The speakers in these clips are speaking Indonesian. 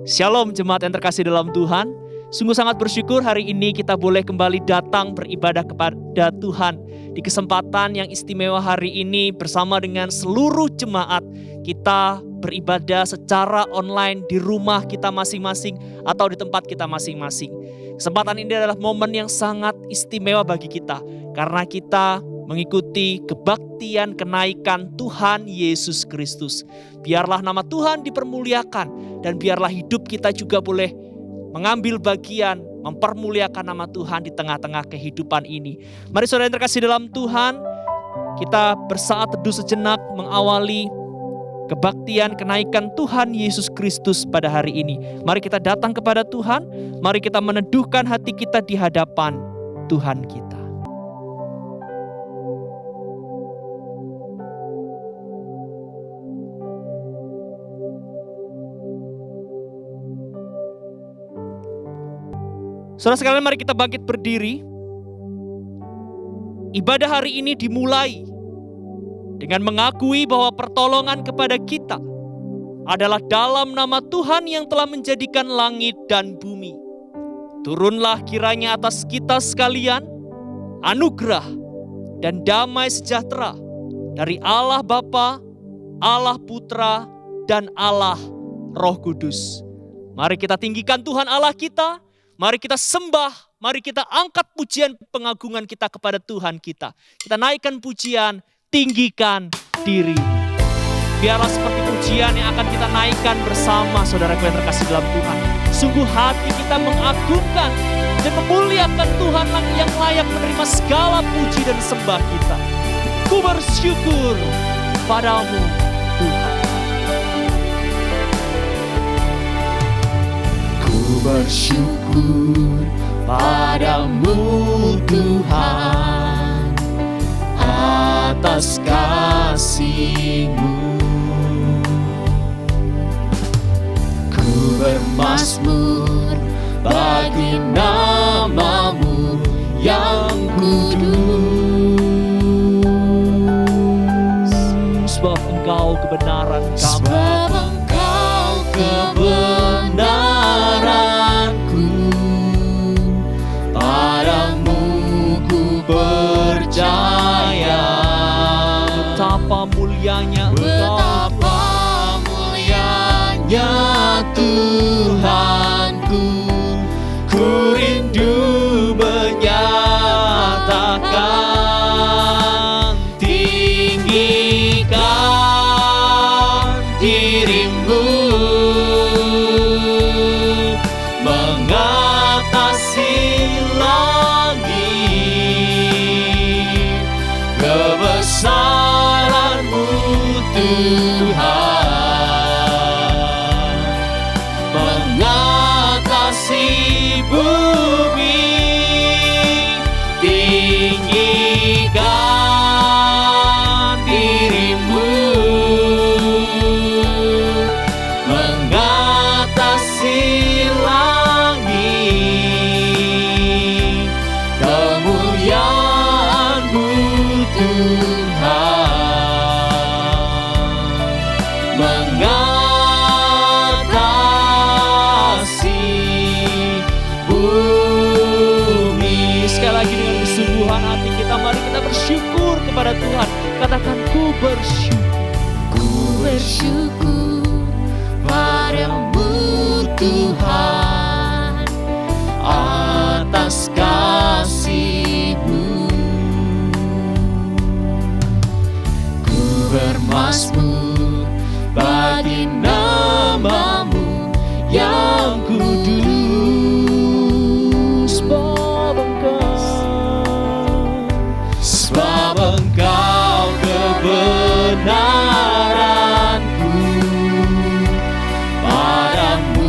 Shalom jemaat yang terkasih dalam Tuhan. Sungguh sangat bersyukur hari ini kita boleh kembali datang beribadah kepada Tuhan. Di kesempatan yang istimewa hari ini bersama dengan seluruh jemaat, kita beribadah secara online di rumah kita masing-masing atau di tempat kita masing-masing. Kesempatan ini adalah momen yang sangat istimewa bagi kita karena kita mengikuti kebaktian kenaikan Tuhan Yesus Kristus. Biarlah nama Tuhan dipermuliakan dan biarlah hidup kita juga boleh mengambil bagian mempermuliakan nama Tuhan di tengah-tengah kehidupan ini. Mari saudara yang terkasih dalam Tuhan, kita bersaat teduh sejenak mengawali kebaktian kenaikan Tuhan Yesus Kristus pada hari ini. Mari kita datang kepada Tuhan, mari kita meneduhkan hati kita di hadapan Tuhan kita. Saudara sekalian, mari kita bangkit berdiri. Ibadah hari ini dimulai dengan mengakui bahwa pertolongan kepada kita adalah dalam nama Tuhan yang telah menjadikan langit dan bumi. Turunlah kiranya atas kita sekalian anugerah dan damai sejahtera dari Allah Bapa, Allah Putra, dan Allah Roh Kudus. Mari kita tinggikan Tuhan Allah kita. Mari kita sembah, mari kita angkat pujian pengagungan kita kepada Tuhan kita. Kita naikkan pujian, tinggikan diri. Biarlah seperti pujian yang akan kita naikkan bersama saudaraku yang terkasih dalam Tuhan. Sungguh hati kita mengagungkan dan memuliakan Tuhan yang layak menerima segala puji dan sembah kita. Ku bersyukur padamu Tuhan. Bersyukur padamu Tuhan atas kasih-Mu. Ku bermazmur bagi nama-Mu yang kudus. Sebab Engkau kebenaran kami. Sebab Engkau kebenaranku, padamu ku percaya. Betapa mulianya Engkau, Betapa mulianya Tuhanku, ku rindu menyatakan, tinggikan dirimu mengatasi langit, kebesaran-Mu Tuhan mengatasi bumi. Tinggikan dirimu mengatasi langit, kemuliaan-Mu Tuhan mengatasi bumi. sekali lagi dengan kesungguhan hati kita, mari kita bersyukur kepada Tuhan. Katakan, ku bersyukur. Ku bersyukur padamu Tuhan atas kasih-Mu. Ku bermazmur bagi nama-Mu yang kudus. Sebab Engkau kebenaranku, padamu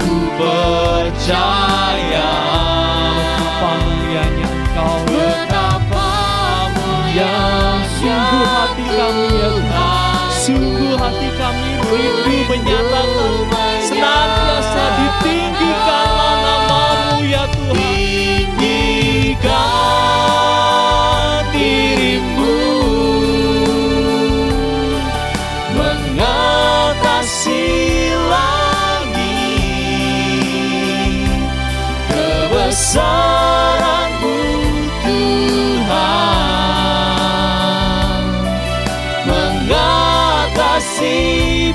ku percaya. Betapa mulianya Engkau, Betapa mulianya sungguh hati kami ya Tuhan. Sungguh hati kami rindu menyatakan senantiasa ditinggikanlah nama-Mu ya Tuhan. Tinggikan dirimu mengatasi langit, kebesaran-Mu Tuhan mengatasi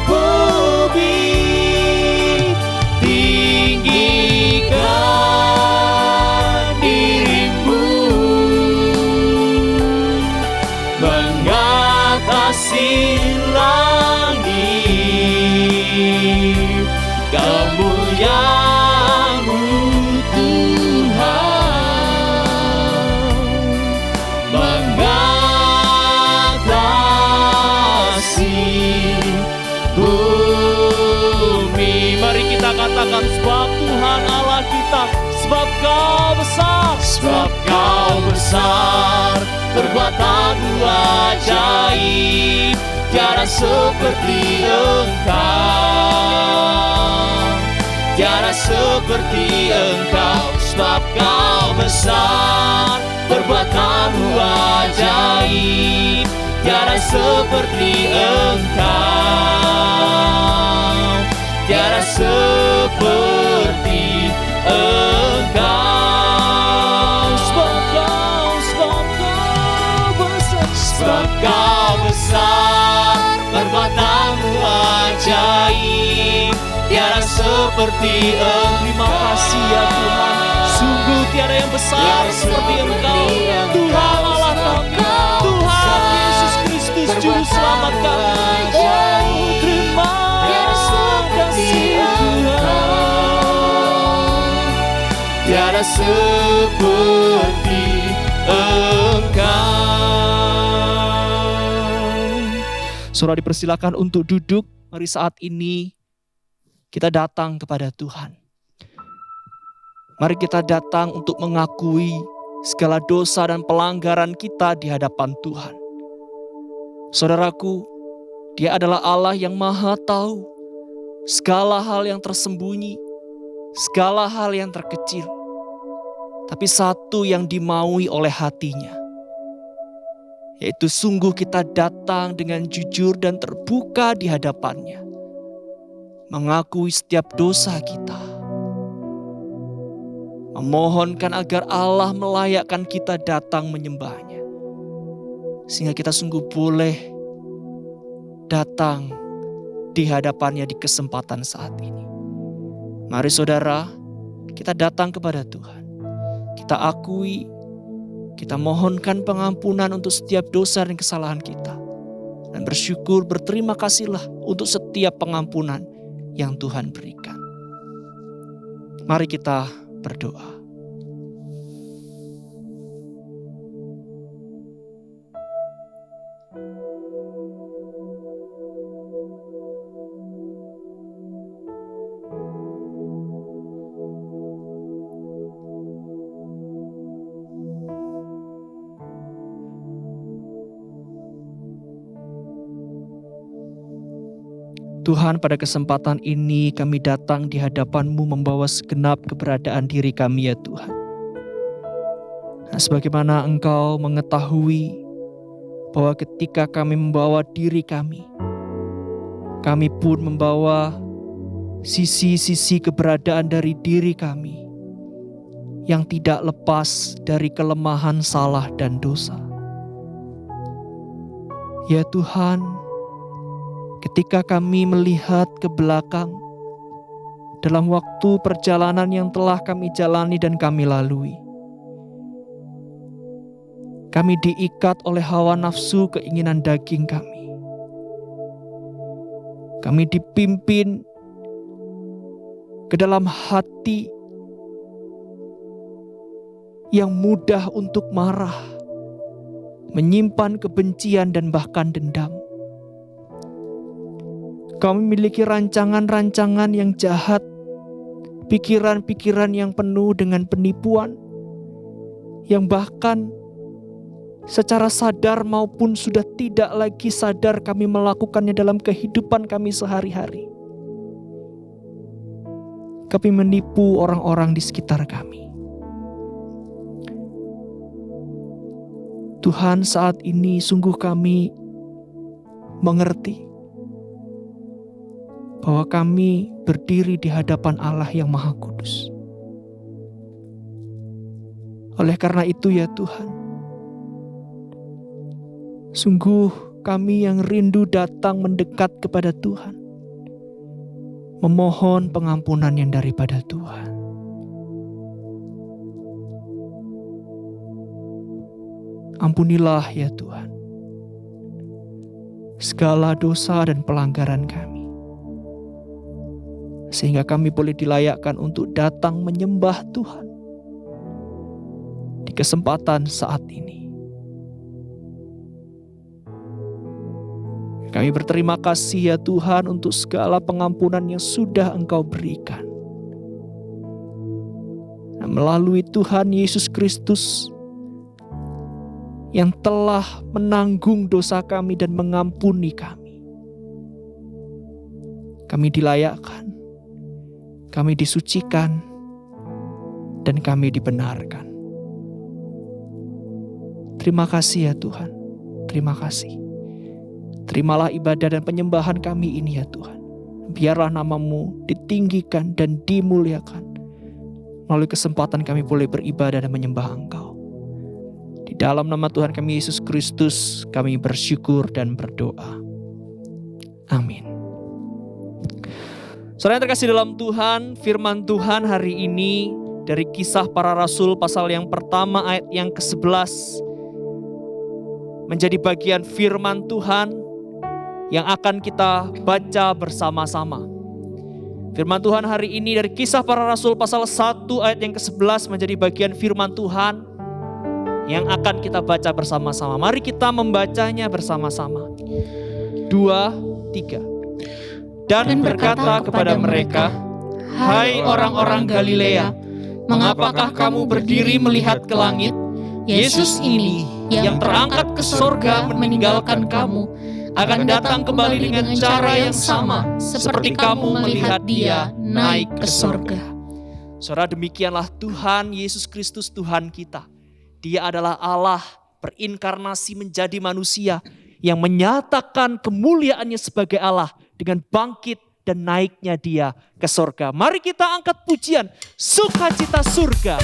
bumi. Tinggikan diri-Mu mengatasi langit. Kemuliaan-Mu Tuhan mengatasi bumi. Mari kita katakan, sebab Tuhan Allah kita, sebab Kau besar. Sebab Kau besar, perbuatan-Mu ajaib, tiada seperti Engkau. Tiada seperti Engkau. Sebab Kau besar, perbuatan-Mu ajaib, tiada seperti Engkau. Tiada seperti Engkau. Sebab Kau besar. Sebab Kau besar, perbuatan-Mu ajaib, tiada seperti Engkau. Terima kasih ya Tuhan. Sungguh tiada yang besar seperti Engkau. Tuhan Allah kami, Tuhan Yesus Kristus Juru Selamat kami. Oh, terima kasih Tuhan. Tiada seperti Engkau. Saudara dipersilakan untuk duduk. Mari saat ini kita datang kepada Tuhan. Mari kita datang untuk mengakui segala dosa dan pelanggaran kita di hadapan Tuhan. Saudaraku, Dia adalah Allah yang Maha Tahu segala hal yang tersembunyi, segala hal yang terkecil. Tapi satu yang dimaui oleh hatinya, yaitu sungguh kita datang dengan jujur dan terbuka di hadapannya, mengakui setiap dosa kita, memohonkan agar Allah melayakkan kita datang menyembahnya, sehingga kita sungguh boleh datang di hadapannya di kesempatan saat ini. Mari saudara, kita datang kepada Tuhan. Kita akui, kita mohonkan pengampunan untuk setiap dosa dan kesalahan kita. Dan bersyukur, berterima kasihlah untuk setiap pengampunan yang Tuhan berikan. Mari kita berdoa. Tuhan, pada kesempatan ini kami datang di hadapan-Mu membawa segenap keberadaan diri kami ya Tuhan. Nah, sebagaimana Engkau mengetahui bahwa ketika kami membawa diri kami pun membawa sisi-sisi keberadaan dari diri kami yang tidak lepas dari kelemahan, salah, dan dosa. Ya Tuhan, ketika kami melihat ke belakang dalam waktu perjalanan yang telah kami jalani dan kami lalui, kami diikat oleh hawa nafsu keinginan daging kami. Kami dipimpin ke dalam hati yang mudah untuk marah, menyimpan kebencian dan bahkan dendam. Kami memiliki rancangan-rancangan yang jahat, pikiran-pikiran yang penuh dengan penipuan, yang bahkan secara sadar maupun sudah tidak lagi sadar kami melakukannya dalam kehidupan kami sehari-hari. Kami menipu orang-orang di sekitar kami. Tuhan, saat ini sungguh kami mengerti bahwa kami berdiri di hadapan Allah yang Maha Kudus. Oleh karena itu ya Tuhan, sungguh kami yang rindu datang mendekat kepada Tuhan, memohon pengampunan yang daripada Tuhan. Ampunilah ya Tuhan segala dosa dan pelanggaran kami, sehingga kami boleh dilayakkan untuk datang menyembah Tuhan di kesempatan saat ini. Kami berterima kasih ya Tuhan untuk segala pengampunan yang sudah Engkau berikan. Dan melalui Tuhan Yesus Kristus yang telah menanggung dosa kami dan mengampuni kami, kami dilayakkan, kami disucikan, dan kami dibenarkan. Terima kasih ya Tuhan, terima kasih. Terimalah ibadah dan penyembahan kami ini ya Tuhan. Biarlah nama-Mu ditinggikan dan dimuliakan. Melalui kesempatan kami boleh beribadah dan menyembah Engkau. Di dalam nama Tuhan kami Yesus Kristus kami bersyukur dan berdoa. Amin. Saudara yang terkasih dalam Tuhan, firman Tuhan hari ini dari Kisah Para Rasul pasal yang pertama ayat yang ke-11 menjadi bagian firman Tuhan yang akan kita baca bersama-sama. Firman Tuhan hari ini dari Kisah Para Rasul pasal 1 ayat yang ke-11 menjadi bagian firman Tuhan yang akan kita baca bersama-sama. Mari kita membacanya bersama-sama. 2, 3. Dan berkata kepada mereka, "Hai orang-orang Galilea, mengapakah kamu berdiri melihat ke langit? Yesus ini yang terangkat ke sorga meninggalkan kamu, akan datang kembali dengan cara yang sama seperti kamu melihat Dia naik ke sorga." Saudara, demikianlah Tuhan Yesus Kristus Tuhan kita. Dia adalah Allah berinkarnasi menjadi manusia yang menyatakan kemuliaannya sebagai Allah dengan bangkit dan naiknya Dia ke sorga. Mari kita angkat pujian sukacita surga.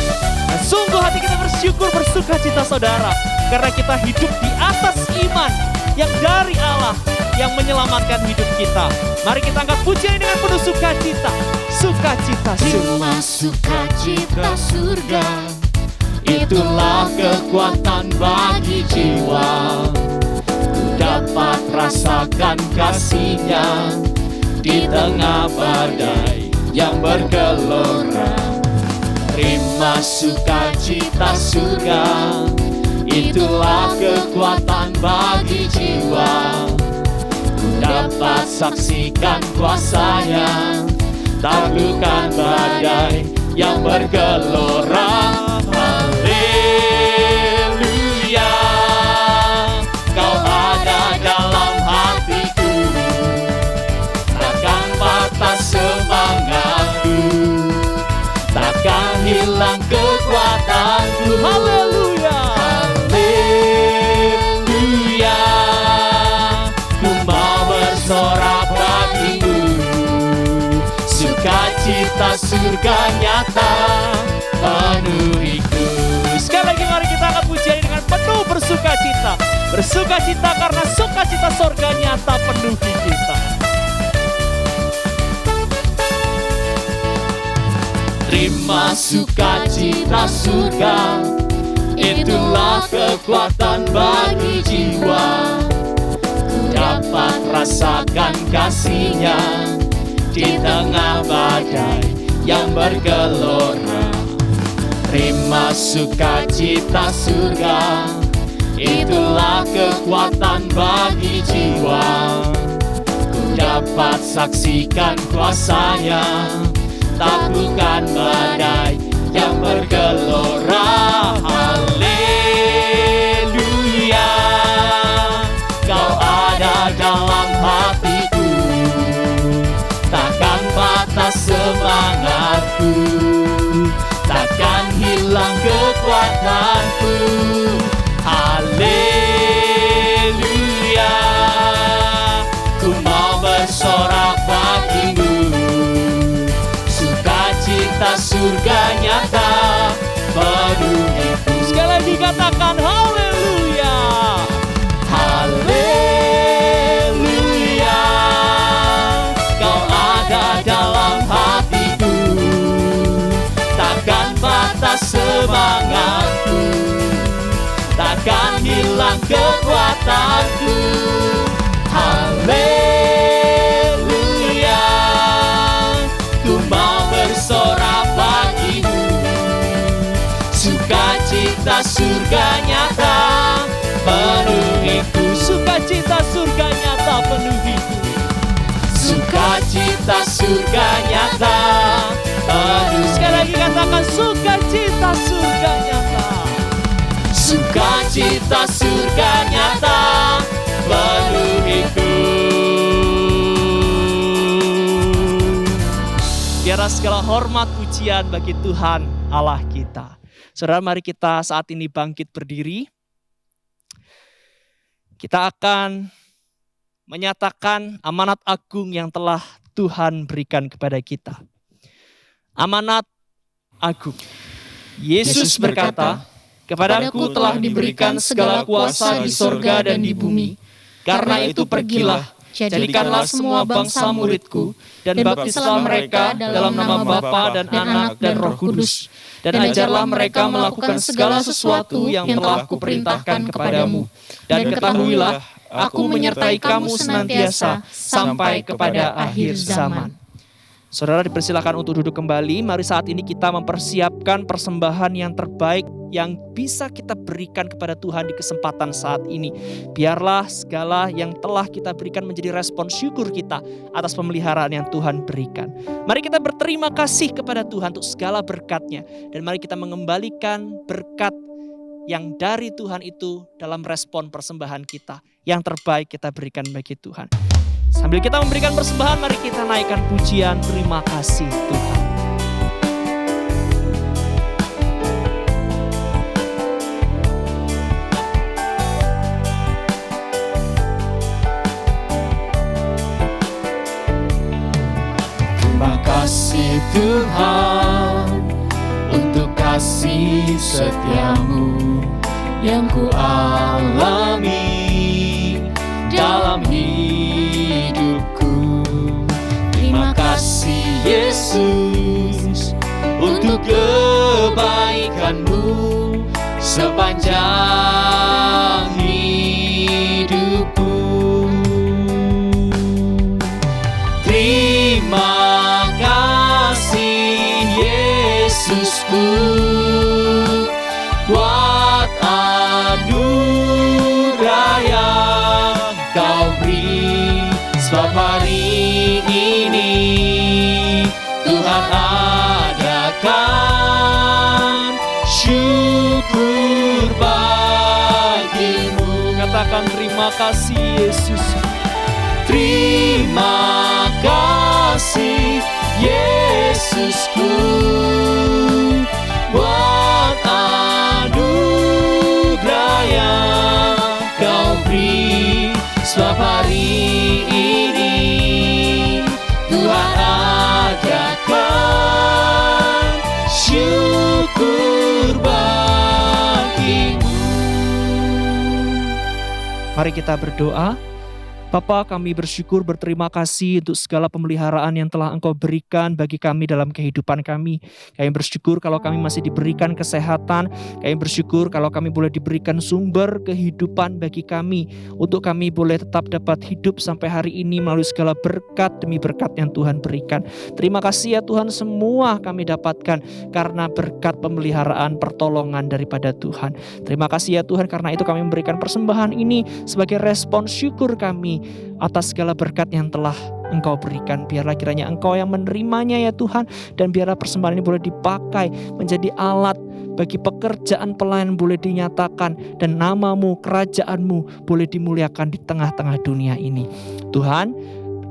Dan sungguh hati kita bersyukur, bersukacita saudara, karena kita hidup di atas iman yang dari Allah yang menyelamatkan hidup kita. Mari kita angkat pujian dengan penuh sukacita. Sukacita surga. Cuma sukacita surga, itulah kekuatan bagi jiwa. Ku dapat rasakan kasih-Nya di tengah badai yang bergelora. Terima sukacita surga, itulah kekuatan bagi jiwa. Ku dapat saksikan kuasa-Nya, taklukkan badai yang bergelora. Haleluya, Kau ada dalam hatiku, takkan patah semangatku, takkan hilang kekuatanku. Haleluya. Haleluya, ku mau bersorak bagimu, sukacita surga nyata penuhiku. Sekali lagi mari kita angkat pujian dengan penuh bersukacita. Bersukacita karena sukacita sorga nyata penuhi kita. Terima sukacita surga, itulah kekuatan bagi jiwa. Ku dapat rasakan kasih-Nya di tengah badai yang bergelora. Terima sukacita surga, itulah kekuatan bagi jiwa. Ku dapat saksikan kuasa-Nya, taklukkan badai yang bergelora. Haleluya, Kau ada dalam hatiku, takkan patah semangatku, takkan hilang kekuatanku. Haleluya, ku mau bersorak bagimu, sukacita surga nyata penuhiku. lagi katakan haleluya. Haleluya, Kau ada dalam hatiku, takkan patah semangatku, takkan hilang kekuatanku. Haleluya, ku mau bersorak bagimu, sukacita surga nyata penuhiku, Sukacita surga nyata penuhiku. sukacita surga nyata penuhiku. Sekali lagi katakan sukacita surga nyata. Sukacita surga nyata penuhiku. Biarlah segala hormat pujian bagi Tuhan Allah kita. Saudara, mari kita saat ini bangkit berdiri. Kita akan menyatakan amanat agung yang telah Tuhan berikan kepada kita. Amanat agung. Yesus berkata, "Kepadaku telah diberikan segala kuasa di sorga dan di bumi. Karena itu pergilah, jadikanlah semua bangsa muridku, dan baptislah mereka dalam nama Bapa dan Anak dan Roh Kudus. Dan ajarlah mereka melakukan segala sesuatu yang telah kuperintahkan kepadamu. Dan ketahuilah, aku menyertai kamu senantiasa sampai kepada akhir zaman." Saudara, dipersilakan untuk duduk kembali. Mari saat ini kita mempersiapkan persembahan yang terbaik yang bisa kita berikan kepada Tuhan di kesempatan saat ini. Biarlah segala yang telah kita berikan menjadi respon syukur kita atas pemeliharaan yang Tuhan berikan. Mari kita berterima kasih kepada Tuhan untuk segala berkat-Nya. Dan mari kita mengembalikan berkat yang dari Tuhan itu dalam respon persembahan kita. Yang terbaik kita berikan bagi Tuhan. Sambil kita memberikan persembahan, mari kita naikkan pujian terima kasih Tuhan. Terima kasih Tuhan untuk kasih setiamu yang ku alami dalam hidupku. Terima kasih Yesus untuk kebaikanmu sepanjang hidupku. Terima kasih Yesusku buat anugerah yang Kau beri, sebab hari ini Tuhan adakan syukur bagimu. Katakan terima kasih Yesus. Terima kasih Yesusku buat anugerah yang Kau beri, sebab hari ini Tuhan adakan syukur bagimu. Mari kita berdoa. Bapa, kami bersyukur berterima kasih untuk segala pemeliharaan yang telah Engkau berikan bagi kami dalam kehidupan kami. Kami bersyukur kalau kami masih diberikan kesehatan. Kami bersyukur kalau kami boleh diberikan sumber kehidupan bagi kami. Untuk kami boleh tetap dapat hidup sampai hari ini melalui segala berkat demi berkat yang Tuhan berikan. Terima kasih ya Tuhan, semua kami dapatkan karena berkat pemeliharaan pertolongan daripada Tuhan. Terima kasih ya Tuhan, karena itu kami memberikan persembahan ini sebagai respon syukur kami atas segala berkat yang telah Engkau berikan. Biarlah kiranya Engkau yang menerimanya ya Tuhan, dan biarlah persembahan ini boleh dipakai menjadi alat bagi pekerjaan pelayanan boleh dinyatakan, dan nama-Mu, kerajaan-Mu boleh dimuliakan di tengah-tengah dunia ini. Tuhan,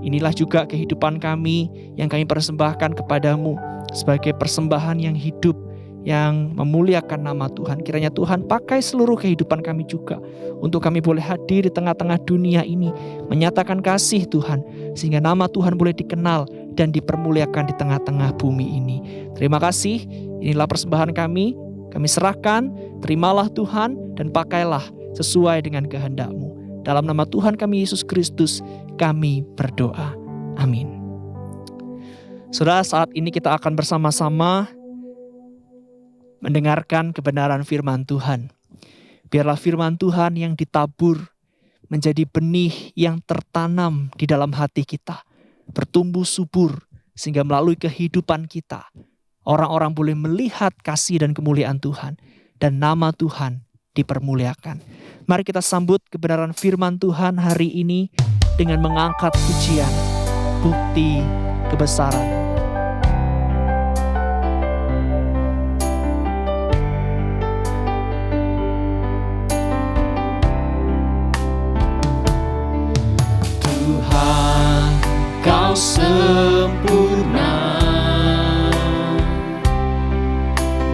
inilah juga kehidupan kami yang kami persembahkan kepadamu sebagai persembahan yang hidup, yang memuliakan nama Tuhan. Kiranya Tuhan pakai seluruh kehidupan kami juga untuk kami boleh hadir di tengah-tengah dunia ini, menyatakan kasih Tuhan, sehingga nama Tuhan boleh dikenal dan dipermuliakan di tengah-tengah bumi ini. Terima kasih, inilah persembahan kami Kami serahkan, terimalah Tuhan dan pakailah sesuai dengan kehendak-Mu. Dalam nama Tuhan kami Yesus Kristus, kami berdoa. Amin. Saudara, saat ini kita akan bersama-sama mendengarkan kebenaran firman Tuhan. Biarlah firman Tuhan yang ditabur menjadi benih yang tertanam di dalam hati kita, bertumbuh subur, sehingga melalui kehidupan kita, orang-orang boleh melihat kasih dan kemuliaan Tuhan, dan nama Tuhan dipermuliakan. Mari kita sambut kebenaran firman Tuhan hari ini dengan mengangkat pujian, bukti kebesaran. Tuhan, Kau sempurna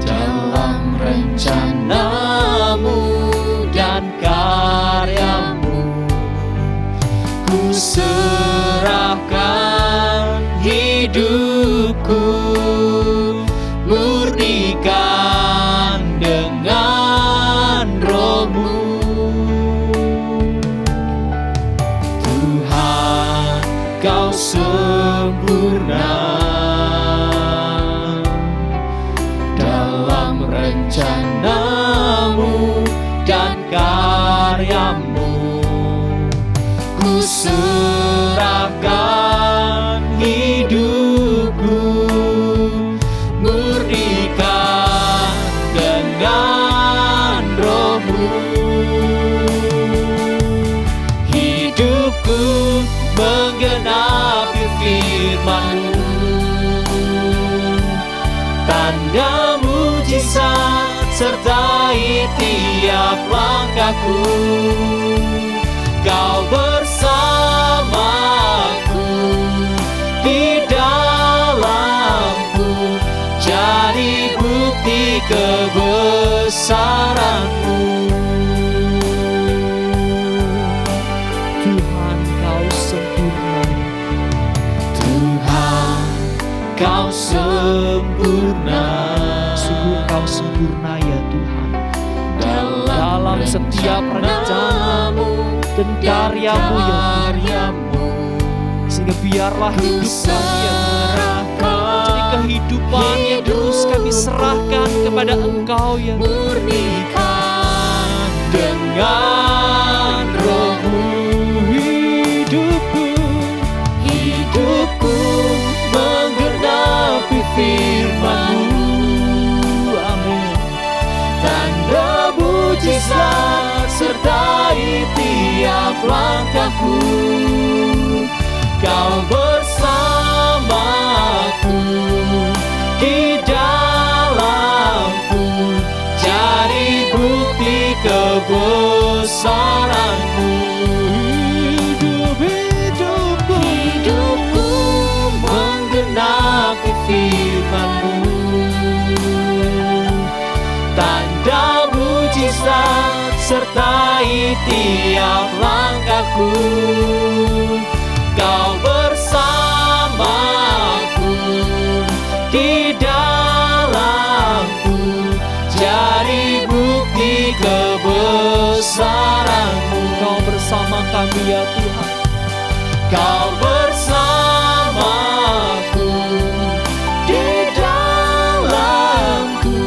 dalam rencana-Mu dan karya-Mu. Ku serahkan hidupku, murnikan dengan Roh-Mu. Tuhan, Kau sempurna dalam rencana-Mu dan karya-Mu. Ku serahkan hidupku, murnikan dengan Roh-Mu. Hidupku menggenapi firman-Mu, tanda mujizat sertai tiap langkahku. Kau bersamaku, di dalamku, jadi bukti kebesaran-Mu. Tuhan, Kau sempurna. Tuhan, Kau sempurna. Sungguh Kau sempurna ya Tuhan. Dalam setiap rencana-Mu dan karya-Mu ya Tuhan. Sehingga biarlah hidup kami ya Tuhan jadi kehidupan yang terus kami serahkan kepada Engkau ya Tuhan. Murnikan dengan Roh-Mu. Hidupku menggenapi firman-Mu. Amin. Tanda mujizat sertai tiap langkahku. Kau bersamaku, di dalamku, jadi bukti kebesaran-Mu. Hidupku menggenapi firman-Mu. Tanda mujizat sertai tiap langkahku. Kau bersamaku, di dalamku, jadi bukti kebesaran-Mu. Kau bersama kami ya Tuhan. Kau bersamaku, di dalamku,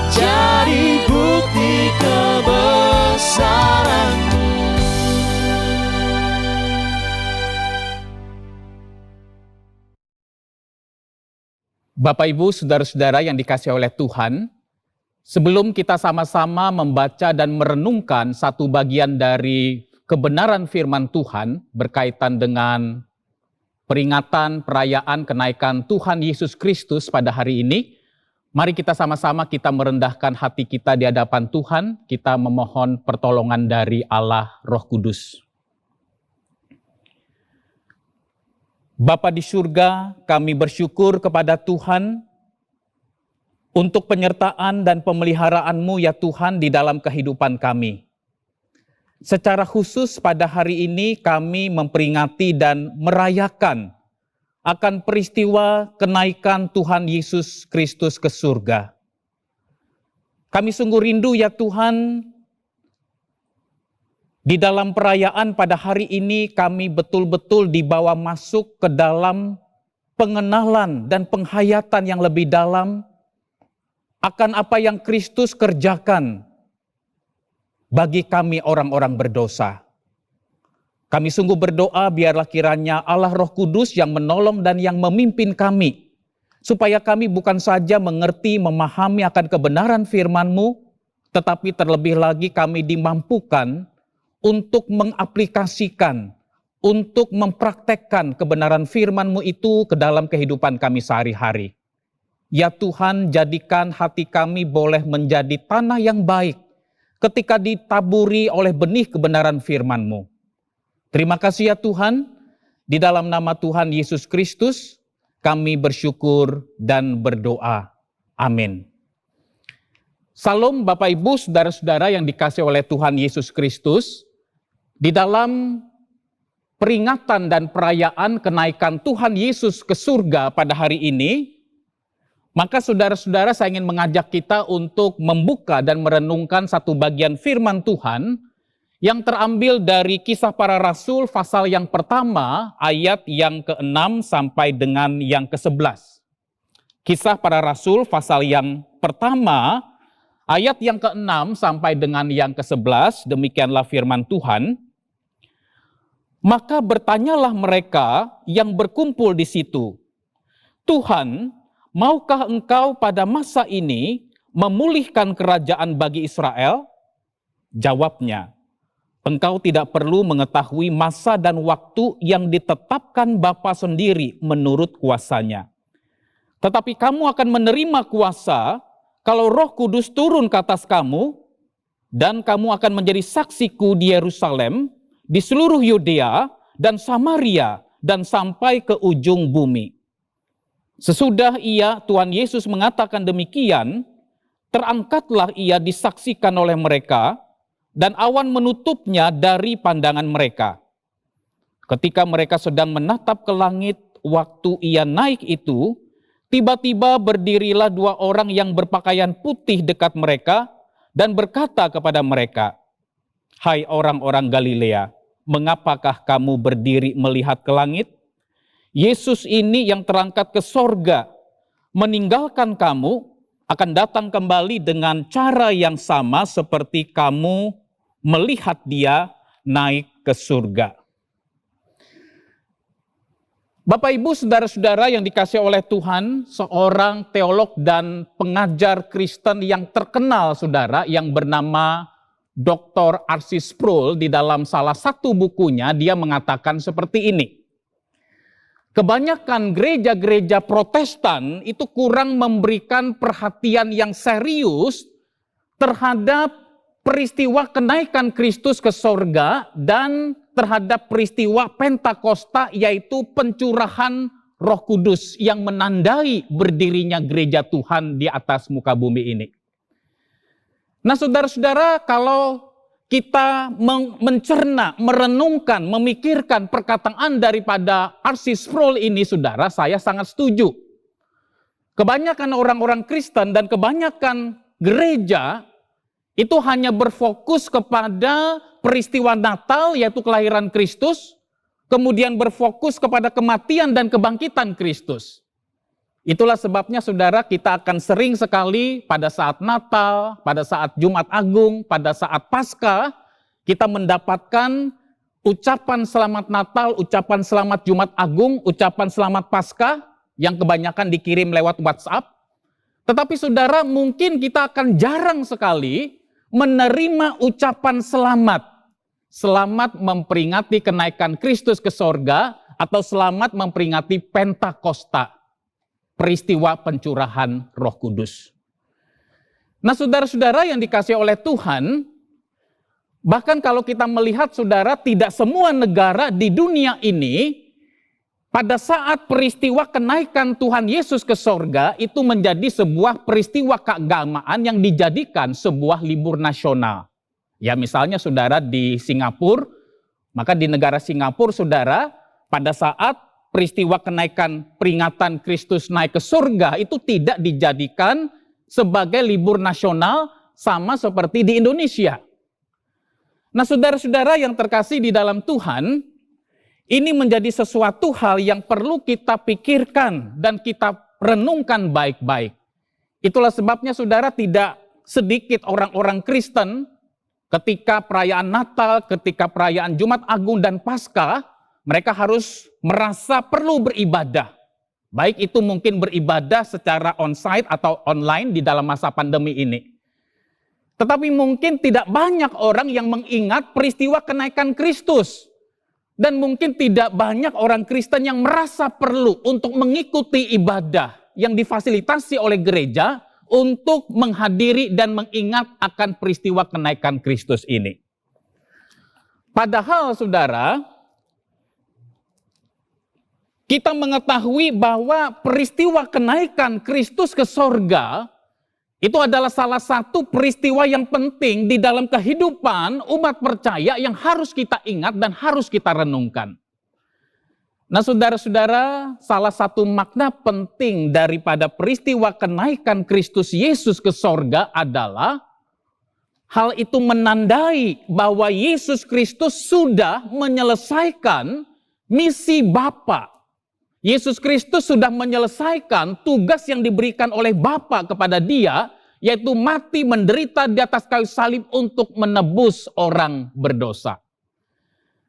jadi bukti kebesaran-Mu. Bapak, Ibu, saudara-saudara yang dikasihi oleh Tuhan, sebelum kita sama-sama membaca dan merenungkan satu bagian dari kebenaran firman Tuhan berkaitan dengan peringatan perayaan kenaikan Tuhan Yesus Kristus pada hari ini, mari kita sama-sama kita merendahkan hati kita di hadapan Tuhan, kita memohon pertolongan dari Allah Roh Kudus. Bapa di surga, kami bersyukur kepada Tuhan untuk penyertaan dan pemeliharaan-Mu ya Tuhan di dalam kehidupan kami. Secara khusus pada hari ini kami memperingati dan merayakan akan peristiwa kenaikan Tuhan Yesus Kristus ke surga. Kami sungguh rindu ya Tuhan, di dalam perayaan pada hari ini kami betul-betul dibawa masuk ke dalam pengenalan dan penghayatan yang lebih dalam akan apa yang Kristus kerjakan bagi kami orang-orang berdosa. Kami sungguh berdoa biarlah kiranya Allah Roh Kudus yang menolong dan yang memimpin kami, supaya kami bukan saja mengerti, memahami akan kebenaran firman-Mu, tetapi terlebih lagi kami dimampukan untuk mengaplikasikan, untuk mempraktekkan kebenaran firman-Mu itu ke dalam kehidupan kami sehari-hari. Ya Tuhan, jadikan hati kami boleh menjadi tanah yang baik ketika ditaburi oleh benih kebenaran firman-Mu. Terima kasih ya Tuhan, di dalam nama Tuhan Yesus Kristus kami bersyukur dan berdoa. Amin. Salam Bapak Ibu, saudara-saudara yang dikasihi oleh Tuhan Yesus Kristus. Di dalam peringatan dan perayaan kenaikan Tuhan Yesus ke surga pada hari ini, maka saudara-saudara saya ingin mengajak kita untuk membuka dan merenungkan satu bagian firman Tuhan yang terambil dari Kisah Para Rasul pasal yang pertama ayat yang ke-6 sampai dengan yang ke-11. Kisah Para Rasul pasal yang pertama ayat yang ke-6 sampai dengan yang ke-11, demikianlah firman Tuhan. Maka bertanyalah mereka yang berkumpul di situ, Tuhan, maukah engkau pada masa ini memulihkan kerajaan bagi Israel? Jawabnya, engkau tidak perlu mengetahui masa dan waktu yang ditetapkan Bapa sendiri menurut kuasanya. Tetapi kamu akan menerima kuasa kalau Roh Kudus turun ke atas kamu, dan kamu akan menjadi saksiku di Yerusalem, di seluruh Yudea dan Samaria, dan sampai ke ujung bumi. Sesudah Tuhan Yesus mengatakan demikian, terangkatlah ia disaksikan oleh mereka, dan awan menutupnya dari pandangan mereka. Ketika mereka sedang menatap ke langit, waktu ia naik itu, tiba-tiba berdirilah dua orang yang berpakaian putih dekat mereka, dan berkata kepada mereka, Hai orang-orang Galilea, mengapakah kamu berdiri melihat ke langit? Yesus ini yang terangkat ke sorga, meninggalkan kamu, akan datang kembali dengan cara yang sama seperti kamu melihat dia naik ke surga. Bapak Ibu saudara-saudara yang dikasihi oleh Tuhan, seorang teolog dan pengajar Kristen yang terkenal saudara yang bernama Dr. R.C. Sproul di dalam salah satu bukunya dia mengatakan seperti ini. Kebanyakan gereja-gereja Protestan itu kurang memberikan perhatian yang serius terhadap peristiwa kenaikan Kristus ke sorga dan terhadap peristiwa Pentakosta, yaitu pencurahan Roh Kudus yang menandai berdirinya gereja Tuhan di atas muka bumi ini. Nah saudara-saudara, kalau kita mencerna, merenungkan, memikirkan perkataan daripada R.C. Sproul ini, saudara, saya sangat setuju. Kebanyakan orang-orang Kristen dan kebanyakan gereja itu hanya berfokus kepada peristiwa Natal, yaitu kelahiran Kristus, kemudian berfokus kepada kematian dan kebangkitan Kristus. Itulah sebabnya saudara, kita akan sering sekali pada saat Natal, pada saat Jumat Agung, pada saat Paskah, kita mendapatkan ucapan selamat Natal, ucapan selamat Jumat Agung, ucapan selamat Paskah yang kebanyakan dikirim lewat WhatsApp. Tetapi saudara, mungkin kita akan jarang sekali menerima ucapan selamat. Selamat memperingati kenaikan Kristus ke sorga, atau selamat memperingati Pentakosta, peristiwa pencurahan Roh Kudus. Nah saudara-saudara yang dikasihi oleh Tuhan, bahkan kalau kita melihat saudara, tidak semua negara di dunia ini pada saat peristiwa kenaikan Tuhan Yesus ke sorga itu menjadi sebuah peristiwa keagamaan yang dijadikan sebuah libur nasional. Ya misalnya saudara di Singapura, maka di negara Singapura saudara, pada saat peristiwa kenaikan peringatan Kristus naik ke surga itu tidak dijadikan sebagai libur nasional, sama seperti di Indonesia. Nah, saudara-saudara yang terkasih di dalam Tuhan, ini menjadi sesuatu hal yang perlu kita pikirkan dan kita renungkan baik-baik. Itulah sebabnya saudara, tidak sedikit orang-orang Kristen ketika perayaan Natal, ketika perayaan Jumat Agung dan Paskah, mereka harus merasa perlu beribadah. Baik itu mungkin beribadah secara onsite atau online di dalam masa pandemi ini. Tetapi mungkin tidak banyak orang yang mengingat peristiwa kenaikan Kristus. Dan mungkin tidak banyak orang Kristen yang merasa perlu untuk mengikuti ibadah yang difasilitasi oleh gereja untuk menghadiri dan mengingat akan peristiwa kenaikan Kristus ini. Padahal saudara, kita mengetahui bahwa peristiwa kenaikan Kristus ke sorga itu adalah salah satu peristiwa yang penting di dalam kehidupan umat percaya yang harus kita ingat dan harus kita renungkan. Nah, saudara-saudara, salah satu makna penting daripada peristiwa kenaikan Kristus Yesus ke sorga adalah hal itu menandai bahwa Yesus Kristus sudah menyelesaikan misi Bapa. Yesus Kristus sudah menyelesaikan tugas yang diberikan oleh Bapa kepada dia, yaitu mati menderita di atas kayu salib untuk menebus orang berdosa.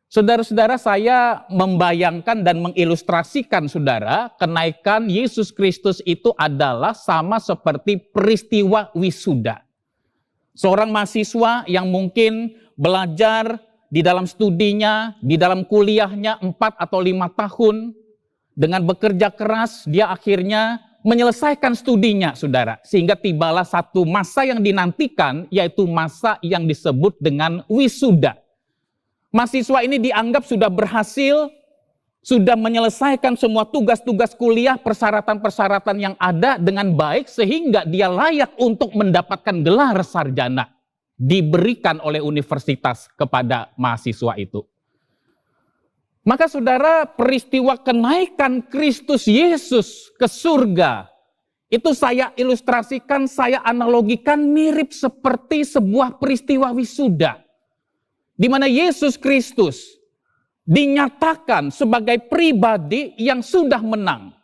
Saudara-saudara, saya membayangkan dan mengilustrasikan saudara, kenaikan Yesus Kristus itu adalah sama seperti peristiwa wisuda. Seorang mahasiswa yang mungkin belajar di dalam studinya, di dalam kuliahnya 4 atau 5 tahun, dengan bekerja keras, dia akhirnya menyelesaikan studinya, saudara. Sehingga tibalah satu masa yang dinantikan, yaitu masa yang disebut dengan wisuda. Mahasiswa ini dianggap sudah berhasil, sudah menyelesaikan semua tugas-tugas kuliah, persyaratan-persyaratan yang ada dengan baik, sehingga dia layak untuk mendapatkan gelar sarjana. Diberikan oleh universitas kepada mahasiswa itu. Maka saudara, peristiwa kenaikan Kristus Yesus ke surga, itu saya ilustrasikan, saya analogikan mirip seperti sebuah peristiwa wisuda. Di mana Yesus Kristus dinyatakan sebagai pribadi yang sudah menang.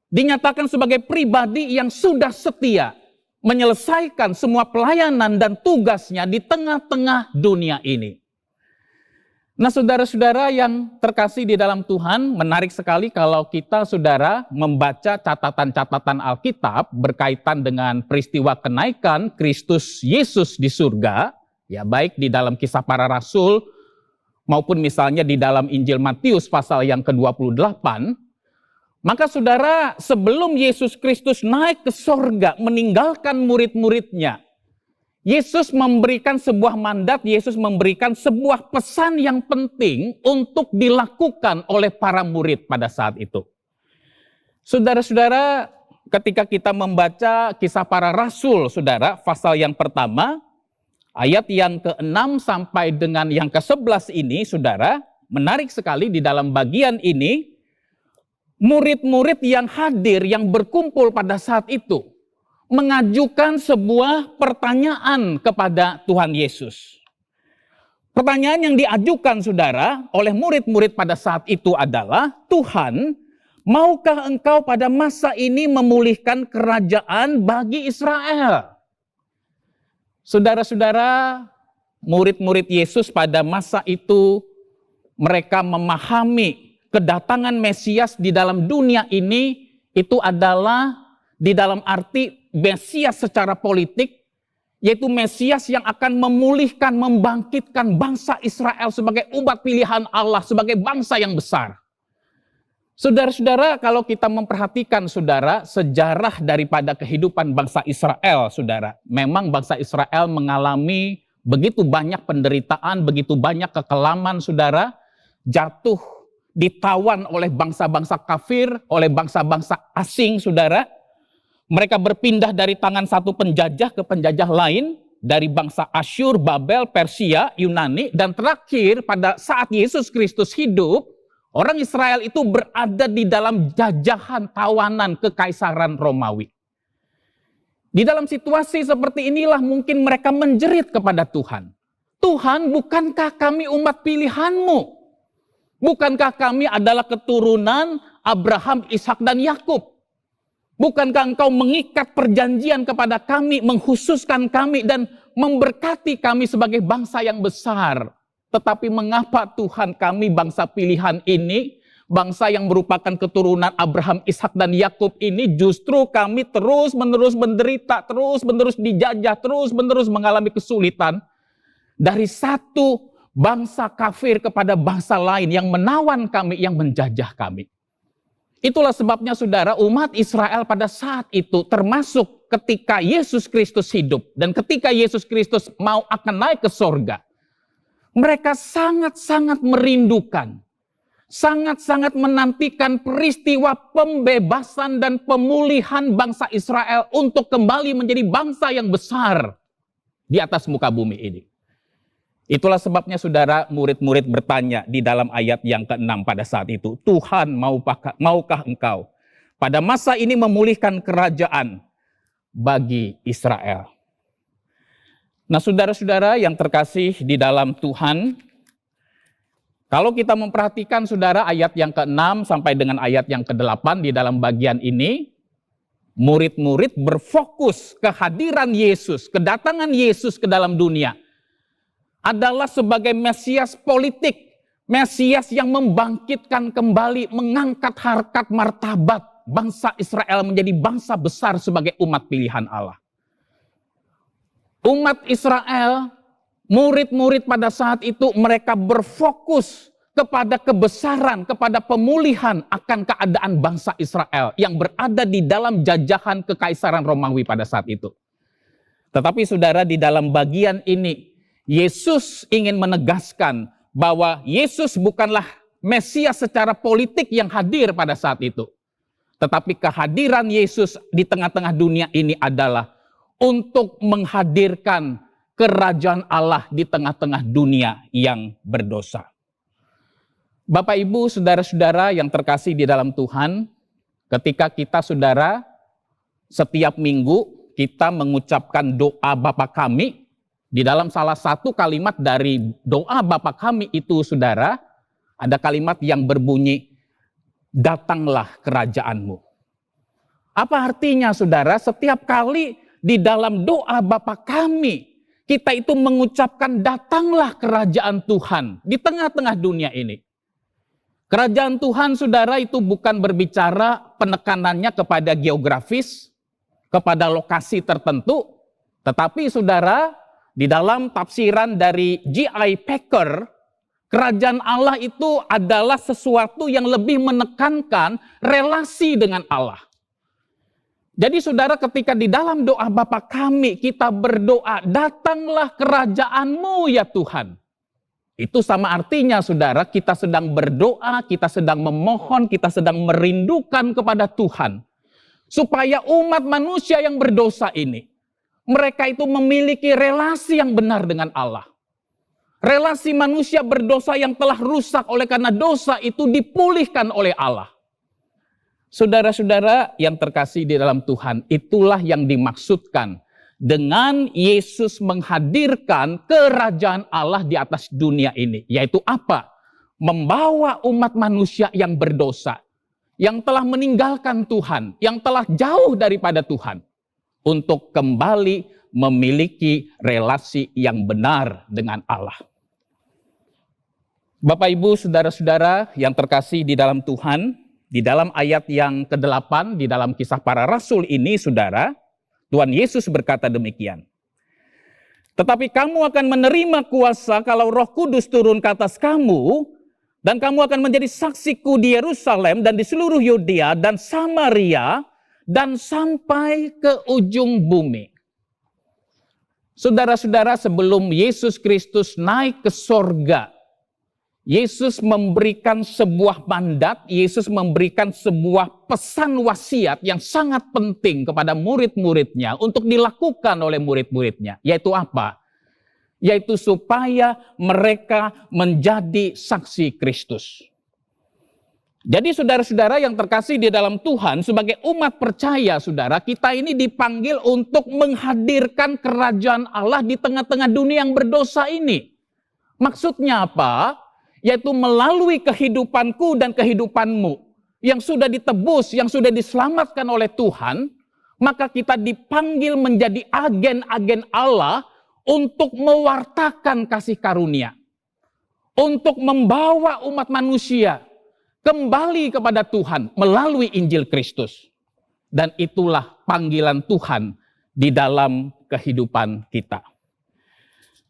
Dinyatakan sebagai pribadi yang sudah setia, menyelesaikan semua pelayanan dan tugasnya di tengah-tengah dunia ini. Nah, saudara-saudara yang terkasih di dalam Tuhan, menarik sekali kalau kita, saudara, membaca catatan-catatan Alkitab berkaitan dengan peristiwa kenaikan Kristus Yesus di surga, ya baik di dalam Kisah Para Rasul maupun misalnya di dalam Injil Matius pasal yang ke-28, maka saudara, sebelum Yesus Kristus naik ke surga meninggalkan murid-muridnya, Yesus memberikan sebuah mandat, Yesus memberikan sebuah pesan yang penting untuk dilakukan oleh para murid pada saat itu. Saudara-saudara, ketika kita membaca Kisah Para Rasul, saudara, pasal yang pertama, ayat yang ke-6 sampai dengan yang ke-11 ini, saudara, menarik sekali di dalam bagian ini, murid-murid yang hadir, yang berkumpul pada saat itu, mengajukan sebuah pertanyaan kepada Tuhan Yesus. Pertanyaan yang diajukan, saudara, oleh murid-murid pada saat itu adalah, Tuhan, maukah engkau pada masa ini memulihkan kerajaan bagi Israel? Saudara-saudara, murid-murid Yesus pada masa itu, mereka memahami kedatangan Mesias di dalam dunia ini, itu adalah di dalam arti Mesias secara politik, yaitu Mesias yang akan memulihkan, membangkitkan bangsa Israel sebagai umat pilihan Allah, sebagai bangsa yang besar. Saudara-saudara, kalau kita memperhatikan, saudara, sejarah daripada kehidupan bangsa Israel, saudara, memang bangsa Israel mengalami begitu banyak penderitaan, begitu banyak kekelaman, saudara, jatuh, ditawan oleh bangsa-bangsa kafir, oleh bangsa-bangsa asing, saudara. Mereka berpindah dari tangan satu penjajah ke penjajah lain, dari bangsa Asyur, Babel, Persia, Yunani, dan terakhir pada saat Yesus Kristus hidup, orang Israel itu berada di dalam jajahan tawanan kekaisaran Romawi. Di dalam situasi seperti inilah mungkin mereka menjerit kepada Tuhan. Tuhan, bukankah kami umat pilihan-Mu? Bukankah kami adalah keturunan Abraham, Ishak, dan Yakub? Bukankah Engkau mengikat perjanjian kepada kami, mengkhususkan kami, dan memberkati kami sebagai bangsa yang besar? Tetapi mengapa Tuhan, kami bangsa pilihan ini, bangsa yang merupakan keturunan Abraham, Ishak, dan Yakub ini, justru kami terus-menerus menderita, terus-menerus dijajah, terus-menerus mengalami kesulitan, dari satu bangsa kafir kepada bangsa lain yang menawan kami, yang menjajah kami. Itulah sebabnya saudara, umat Israel pada saat itu, termasuk ketika Yesus Kristus hidup, dan ketika Yesus Kristus mau akan naik ke sorga, mereka sangat-sangat merindukan, sangat-sangat menantikan peristiwa pembebasan dan pemulihan bangsa Israel untuk kembali menjadi bangsa yang besar di atas muka bumi ini. Itulah sebabnya saudara, murid-murid bertanya di dalam ayat yang ke-6 pada saat itu, Tuhan, maukah Engkau pada masa ini memulihkan kerajaan bagi Israel? Nah, saudara-saudara yang terkasih di dalam Tuhan, kalau kita memperhatikan saudara ayat yang ke-6 sampai dengan ayat yang ke-8 di dalam bagian ini, murid-murid berfokus kehadiran Yesus, kedatangan Yesus ke dalam dunia adalah sebagai Mesias politik, Mesias yang membangkitkan kembali, mengangkat harkat martabat bangsa Israel menjadi bangsa besar sebagai umat pilihan Allah. Umat Israel, murid-murid pada saat itu, mereka berfokus kepada kebesaran, kepada pemulihan akan keadaan bangsa Israel yang berada di dalam jajahan kekaisaran Romawi pada saat itu. Tetapi saudara, di dalam bagian ini, Yesus ingin menegaskan bahwa Yesus bukanlah Mesias secara politik yang hadir pada saat itu. Tetapi kehadiran Yesus di tengah-tengah dunia ini adalah untuk menghadirkan kerajaan Allah di tengah-tengah dunia yang berdosa. Bapak, Ibu, saudara-saudara yang terkasih di dalam Tuhan, ketika kita saudara setiap minggu kita mengucapkan doa Bapa Kami, di dalam salah satu kalimat dari doa Bapa Kami itu saudara, ada kalimat yang berbunyi, datanglah kerajaan-Mu. Apa artinya saudara? Setiap kali di dalam doa Bapa Kami, kita itu mengucapkan datanglah kerajaan Tuhan di tengah-tengah dunia ini. Kerajaan Tuhan saudara itu bukan berbicara penekanannya kepada geografis, kepada lokasi tertentu, tetapi saudara, di dalam tafsiran dari J.I. Packer, kerajaan Allah itu adalah sesuatu yang lebih menekankan relasi dengan Allah. Jadi saudara, ketika di dalam doa Bapa Kami kita berdoa, datanglah kerajaan-Mu ya Tuhan. Itu sama artinya saudara, kita sedang berdoa, kita sedang memohon, kita sedang merindukan kepada Tuhan. Supaya umat manusia yang berdosa ini, mereka itu memiliki relasi yang benar dengan Allah. Relasi manusia berdosa yang telah rusak oleh karena dosa itu dipulihkan oleh Allah. Saudara-saudara yang terkasih di dalam Tuhan, itulah yang dimaksudkan dengan Yesus menghadirkan kerajaan Allah di atas dunia ini. Yaitu apa? Membawa umat manusia yang berdosa, yang telah meninggalkan Tuhan, yang telah jauh daripada Tuhan, untuk kembali memiliki relasi yang benar dengan Allah. Bapak, Ibu, saudara-saudara yang terkasih di dalam Tuhan, di dalam ayat yang ke-8 di dalam Kisah Para Rasul ini, saudara, Tuhan Yesus berkata demikian. Tetapi kamu akan menerima kuasa kalau Roh Kudus turun ke atas kamu, dan kamu akan menjadi saksiku di Yerusalem dan di seluruh Yudea dan Samaria, dan sampai ke ujung bumi. Saudara-saudara, sebelum Yesus Kristus naik ke sorga, Yesus memberikan sebuah mandat, Yesus memberikan sebuah pesan wasiat yang sangat penting kepada murid-muridnya untuk dilakukan oleh murid-muridnya. Yaitu apa? Yaitu supaya mereka menjadi saksi Kristus. Jadi saudara-saudara yang terkasih di dalam Tuhan, sebagai umat percaya saudara, kita ini dipanggil untuk menghadirkan kerajaan Allah di tengah-tengah dunia yang berdosa ini. Maksudnya apa? Yaitu melalui kehidupanku dan kehidupanmu yang sudah ditebus, yang sudah diselamatkan oleh Tuhan, maka kita dipanggil menjadi agen-agen Allah untuk mewartakan kasih karunia. Untuk membawa umat manusia kembali kepada Tuhan melalui Injil Kristus. Dan itulah panggilan Tuhan di dalam kehidupan kita.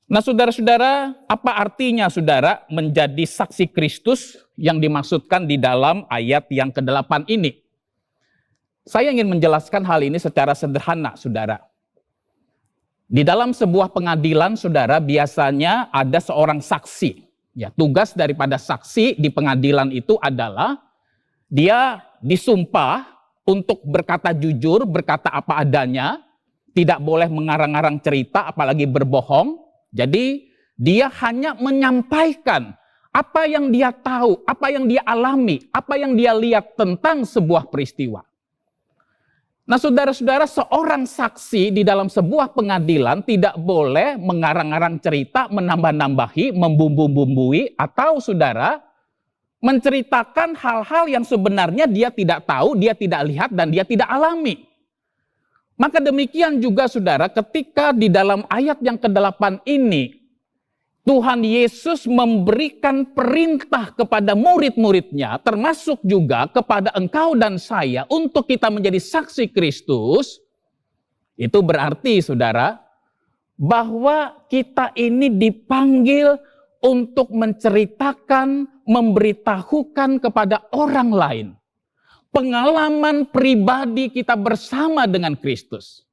Nah saudara-saudara, apa artinya saudara menjadi saksi Kristus yang dimaksudkan di dalam ayat yang ke-8 ini? Saya ingin menjelaskan hal ini secara sederhana saudara. Di dalam sebuah pengadilan saudara biasanya ada seorang saksi. Ya, tugas daripada saksi di pengadilan itu adalah dia disumpah untuk berkata jujur, berkata apa adanya, tidak boleh mengarang-arang cerita apalagi berbohong. Jadi dia hanya menyampaikan apa yang dia tahu, apa yang dia alami, apa yang dia lihat tentang sebuah peristiwa. Nah saudara-saudara, seorang saksi di dalam sebuah pengadilan tidak boleh mengarang-arang cerita, menambah-nambahi, membumbu-bumbui, atau saudara menceritakan hal-hal yang sebenarnya dia tidak tahu, dia tidak lihat, dan dia tidak alami. Maka demikian juga saudara, ketika di dalam ayat yang ke-8 ini, Tuhan Yesus memberikan perintah kepada murid-muridnya, termasuk juga kepada engkau dan saya, untuk kita menjadi saksi Kristus. Itu berarti saudara, bahwa kita ini dipanggil untuk menceritakan, memberitahukan kepada orang lain pengalaman pribadi kita bersama dengan Kristus.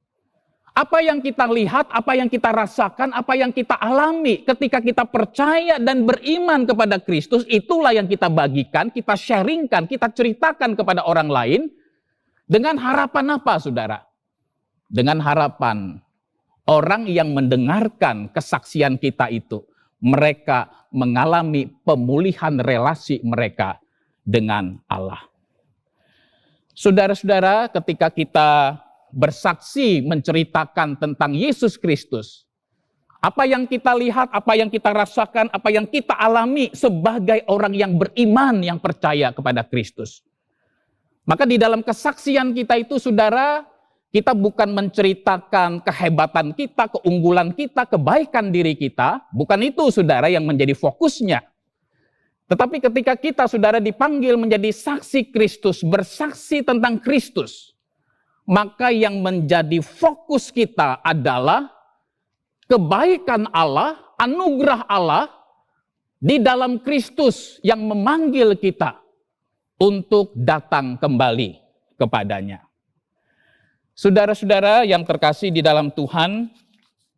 Apa yang kita lihat, apa yang kita rasakan, apa yang kita alami ketika kita percaya dan beriman kepada Kristus, itulah yang kita bagikan, kita sharingkan, kita ceritakan kepada orang lain. Dengan harapan apa saudara? Dengan harapan orang yang mendengarkan kesaksian kita itu, mereka mengalami pemulihan relasi mereka dengan Allah. Saudara-saudara, ketika kita bersaksi menceritakan tentang Yesus Kristus, apa yang kita lihat, apa yang kita rasakan, apa yang kita alami sebagai orang yang beriman, yang percaya kepada Kristus. Maka di dalam kesaksian kita itu saudara, kita bukan menceritakan kehebatan kita, keunggulan kita, kebaikan diri kita, bukan itu saudara yang menjadi fokusnya. Tetapi ketika kita saudara dipanggil menjadi saksi Kristus, bersaksi tentang Kristus, maka yang menjadi fokus kita adalah kebaikan Allah, anugerah Allah di dalam Kristus yang memanggil kita untuk datang kembali kepadanya. Saudara-saudara yang terkasih di dalam Tuhan,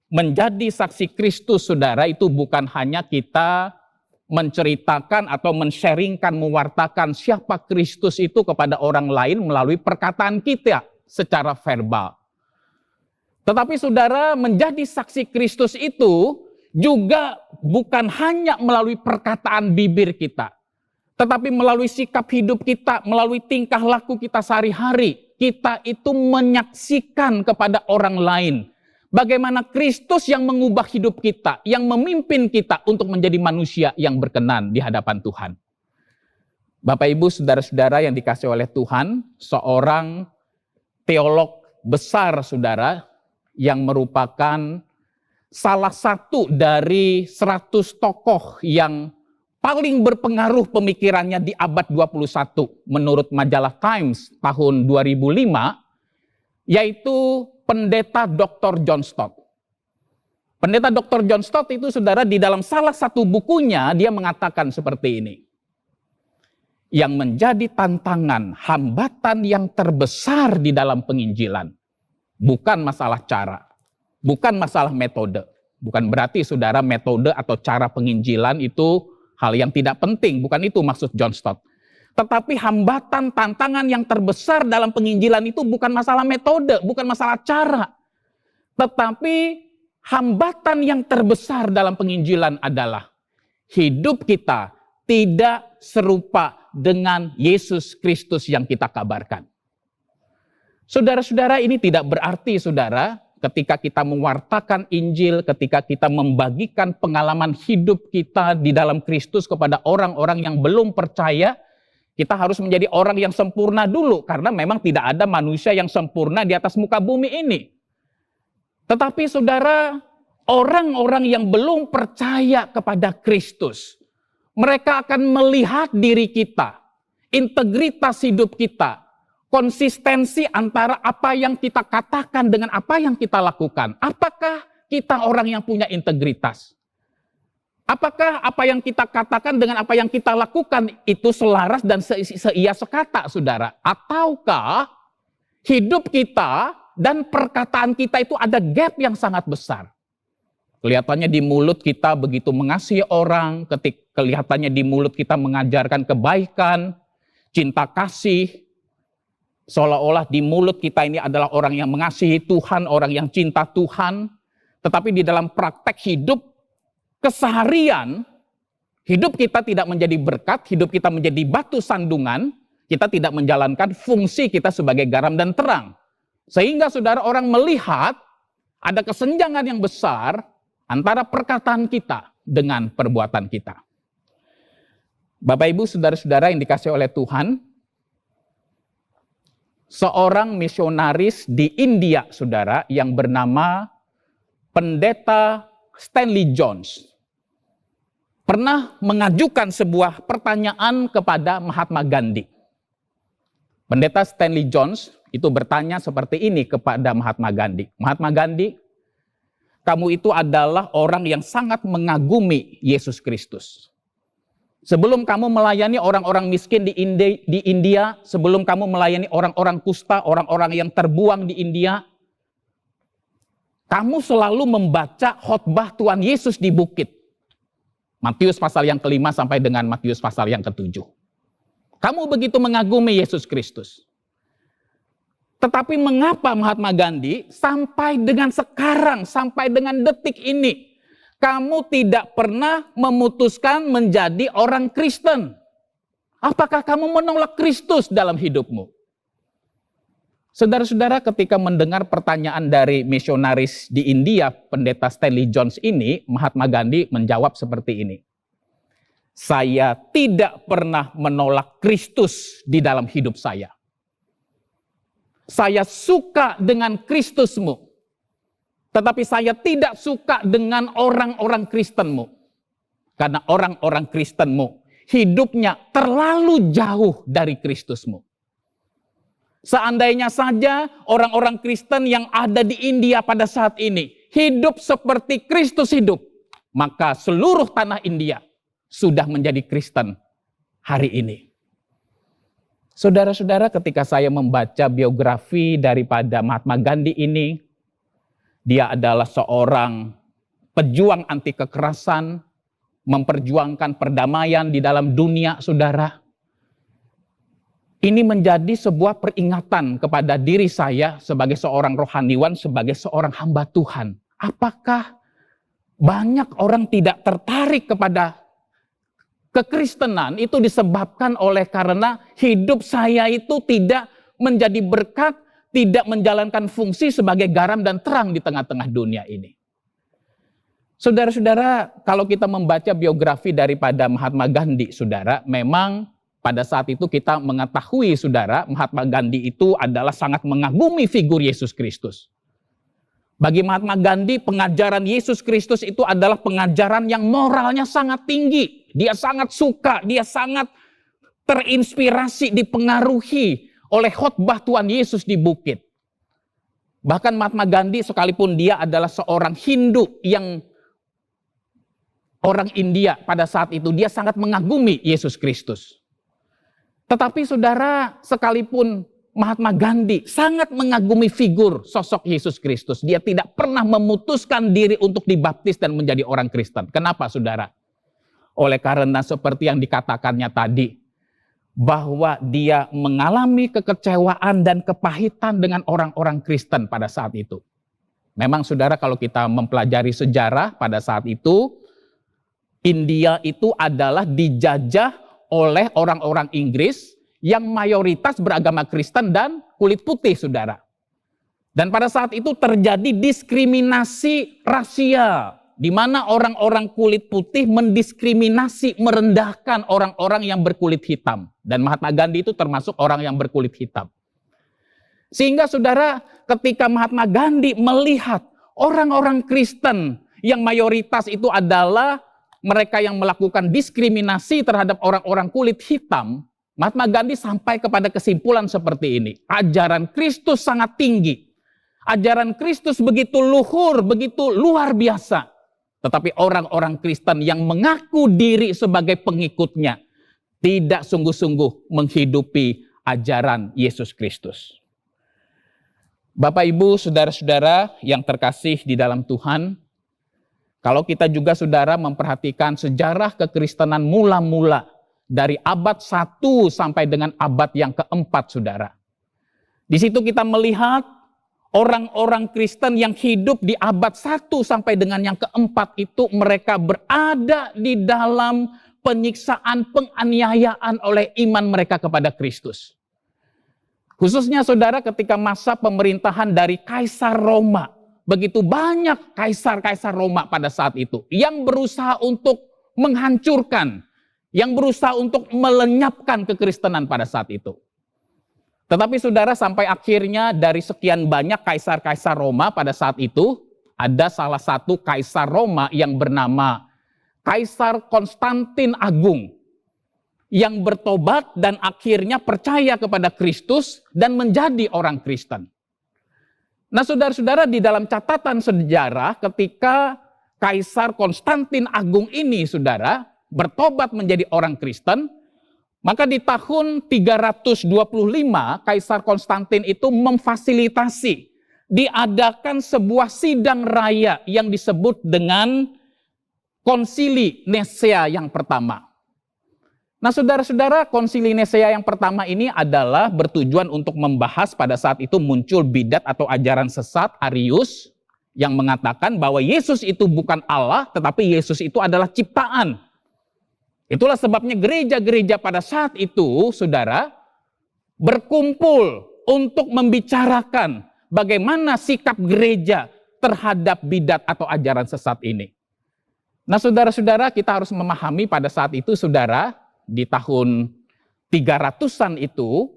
menjadi saksi Kristus saudara itu bukan hanya kita menceritakan atau men-sharingkan, mewartakan siapa Kristus itu kepada orang lain melalui perkataan kita secara verbal. Tetapi saudara, menjadi saksi Kristus itu juga bukan hanya melalui perkataan bibir kita, tetapi melalui sikap hidup kita, melalui tingkah laku kita sehari-hari. Kita itu menyaksikan kepada orang lain bagaimana Kristus yang mengubah hidup kita, yang memimpin kita untuk menjadi manusia yang berkenan di hadapan Tuhan. Bapak Ibu, saudara-saudara yang dikasihi oleh Tuhan, seorang teolog besar saudara yang merupakan salah satu dari 100 tokoh yang paling berpengaruh pemikirannya di abad 21 menurut majalah Times tahun 2005, yaitu Pendeta Dr. John Stott. Pendeta Dr. John Stott itu saudara di dalam salah satu bukunya dia mengatakan seperti ini. Yang menjadi tantangan, hambatan yang terbesar di dalam penginjilan. Bukan masalah cara, bukan masalah metode. Bukan berarti saudara metode atau cara penginjilan itu hal yang tidak penting, bukan itu maksud John Stott. Tetapi hambatan, tantangan yang terbesar dalam penginjilan itu bukan masalah metode, bukan masalah cara. Tetapi hambatan yang terbesar dalam penginjilan adalah hidup kita tidak serupa dengan Yesus Kristus yang kita kabarkan. Saudara-saudara, ini tidak berarti saudara ketika kita mewartakan Injil, ketika kita membagikan pengalaman hidup kita di dalam Kristus kepada orang-orang yang belum percaya, kita harus menjadi orang yang sempurna dulu, karena memang tidak ada manusia yang sempurna di atas muka bumi ini. Tetapi saudara, orang-orang yang belum percaya kepada Kristus, mereka akan melihat diri kita, integritas hidup kita, konsistensi antara apa yang kita katakan dengan apa yang kita lakukan. Apakah kita orang yang punya integritas? Apakah apa yang kita katakan dengan apa yang kita lakukan itu selaras dan seia sekata, saudara? Ataukah hidup kita dan perkataan kita itu ada gap yang sangat besar? Kelihatannya di mulut kita begitu mengasihi orang, kelihatannya di mulut kita mengajarkan kebaikan, cinta kasih, seolah-olah di mulut kita ini adalah orang yang mengasihi Tuhan, orang yang cinta Tuhan. Tetapi di dalam praktek hidup, keseharian, hidup kita tidak menjadi berkat, hidup kita menjadi batu sandungan, kita tidak menjalankan fungsi kita sebagai garam dan terang. Sehingga saudara, orang melihat ada kesenjangan yang besar antara perkataan kita dengan perbuatan kita. Bapak Ibu, saudara-saudara yang dikasihi oleh Tuhan, seorang misionaris di India, saudara, yang bernama Pendeta Stanley Jones, pernah mengajukan sebuah pertanyaan kepada Mahatma Gandhi. Pendeta Stanley Jones itu bertanya seperti ini kepada Mahatma Gandhi. Mahatma Gandhi, kamu itu adalah orang yang sangat mengagumi Yesus Kristus. Sebelum kamu melayani orang-orang miskin di India, sebelum kamu melayani orang-orang kusta, orang-orang yang terbuang di India, kamu selalu membaca khotbah Tuhan Yesus di bukit. Matius pasal yang ke-5 sampai dengan Matius pasal yang ke-7. Kamu begitu mengagumi Yesus Kristus. Tetapi mengapa Mahatma Gandhi sampai dengan sekarang, sampai dengan detik ini, kamu tidak pernah memutuskan menjadi orang Kristen? Apakah kamu menolak Kristus dalam hidupmu? Saudara-saudara, ketika mendengar pertanyaan dari misionaris di India, Pendeta Stanley Jones ini, Mahatma Gandhi menjawab seperti ini. Saya tidak pernah menolak Kristus di dalam hidup saya. Saya suka dengan Kristusmu, tetapi saya tidak suka dengan orang-orang Kristenmu. Karena orang-orang Kristenmu hidupnya terlalu jauh dari Kristusmu. Seandainya saja orang-orang Kristen yang ada di India pada saat ini hidup seperti Kristus hidup, maka seluruh tanah India sudah menjadi Kristen hari ini. Saudara-saudara, ketika saya membaca biografi daripada Mahatma Gandhi ini, dia adalah seorang pejuang anti kekerasan, memperjuangkan perdamaian di dalam dunia, saudara. Ini menjadi sebuah peringatan kepada diri saya sebagai seorang rohaniwan, sebagai seorang hamba Tuhan. Apakah banyak orang tidak tertarik kepada kekristenan itu disebabkan oleh karena hidup saya itu tidak menjadi berkat, tidak menjalankan fungsi sebagai garam dan terang di tengah-tengah dunia ini. Saudara-saudara, kalau kita membaca biografi daripada Mahatma Gandhi, saudara, memang pada saat itu kita mengetahui, saudara, Mahatma Gandhi itu adalah sangat mengagumi figur Yesus Kristus. Bagi Mahatma Gandhi, pengajaran Yesus Kristus itu adalah pengajaran yang moralnya sangat tinggi. Dia sangat suka, dia sangat terinspirasi, dipengaruhi oleh khotbah Tuhan Yesus di bukit. Bahkan Mahatma Gandhi sekalipun dia adalah seorang Hindu yang orang India pada saat itu, dia sangat mengagumi Yesus Kristus. Tetapi saudara, sekalipun Mahatma Gandhi sangat mengagumi figur sosok Yesus Kristus, dia tidak pernah memutuskan diri untuk dibaptis dan menjadi orang Kristen. Kenapa, saudara? Oleh karena seperti yang dikatakannya tadi, bahwa dia mengalami kekecewaan dan kepahitan dengan orang-orang Kristen pada saat itu. Memang, saudara, kalau kita mempelajari sejarah pada saat itu, India itu adalah dijajah oleh orang-orang Inggris yang mayoritas beragama Kristen dan kulit putih, saudara. Dan pada saat itu terjadi diskriminasi rasial, di mana orang-orang kulit putih mendiskriminasi, merendahkan orang-orang yang berkulit hitam. Dan Mahatma Gandhi itu termasuk orang yang berkulit hitam. Sehingga saudara, ketika Mahatma Gandhi melihat orang-orang Kristen yang mayoritas itu adalah mereka yang melakukan diskriminasi terhadap orang-orang kulit hitam, Mahatma Gandhi sampai kepada kesimpulan seperti ini. Ajaran Kristus sangat tinggi. Ajaran Kristus begitu luhur, begitu luar biasa. Tetapi orang-orang Kristen yang mengaku diri sebagai pengikutnya tidak sungguh-sungguh menghidupi ajaran Yesus Kristus. Bapak, Ibu, saudara-saudara yang terkasih di dalam Tuhan, kalau kita juga saudara memperhatikan sejarah kekristenan mula-mula dari abad 1 sampai dengan abad yang keempat, saudara. Di situ kita melihat orang-orang Kristen yang hidup di abad 1 sampai dengan yang keempat itu mereka berada di dalam penyiksaan, penganiayaan oleh iman mereka kepada Kristus. Khususnya saudara ketika masa pemerintahan dari Kaisar Roma. Begitu banyak kaisar-kaisar Roma pada saat itu yang berusaha untuk menghancurkan, yang berusaha untuk melenyapkan kekristenan pada saat itu. Tetapi saudara, sampai akhirnya dari sekian banyak kaisar-kaisar Roma pada saat itu, ada salah satu kaisar Roma yang bernama Kaisar Konstantin Agung, yang bertobat dan akhirnya percaya kepada Kristus dan menjadi orang Kristen. Nah, saudara-saudara, di dalam catatan sejarah ketika Kaisar Konstantin Agung ini, saudara, bertobat menjadi orang Kristen, maka di tahun 325 Kaisar Konstantin itu memfasilitasi diadakan sebuah sidang raya yang disebut dengan Konsili Nisea yang pertama. Nah, saudara-saudara, Konsili Nisea yang pertama ini adalah bertujuan untuk membahas pada saat itu muncul bidat atau ajaran sesat Arius yang mengatakan bahwa Yesus itu bukan Allah, tetapi Yesus itu adalah ciptaan. Itulah sebabnya gereja-gereja pada saat itu, saudara, berkumpul untuk membicarakan bagaimana sikap gereja terhadap bidat atau ajaran sesat ini. Nah, saudara-saudara, kita harus memahami pada saat itu, saudara, di tahun 300-an itu,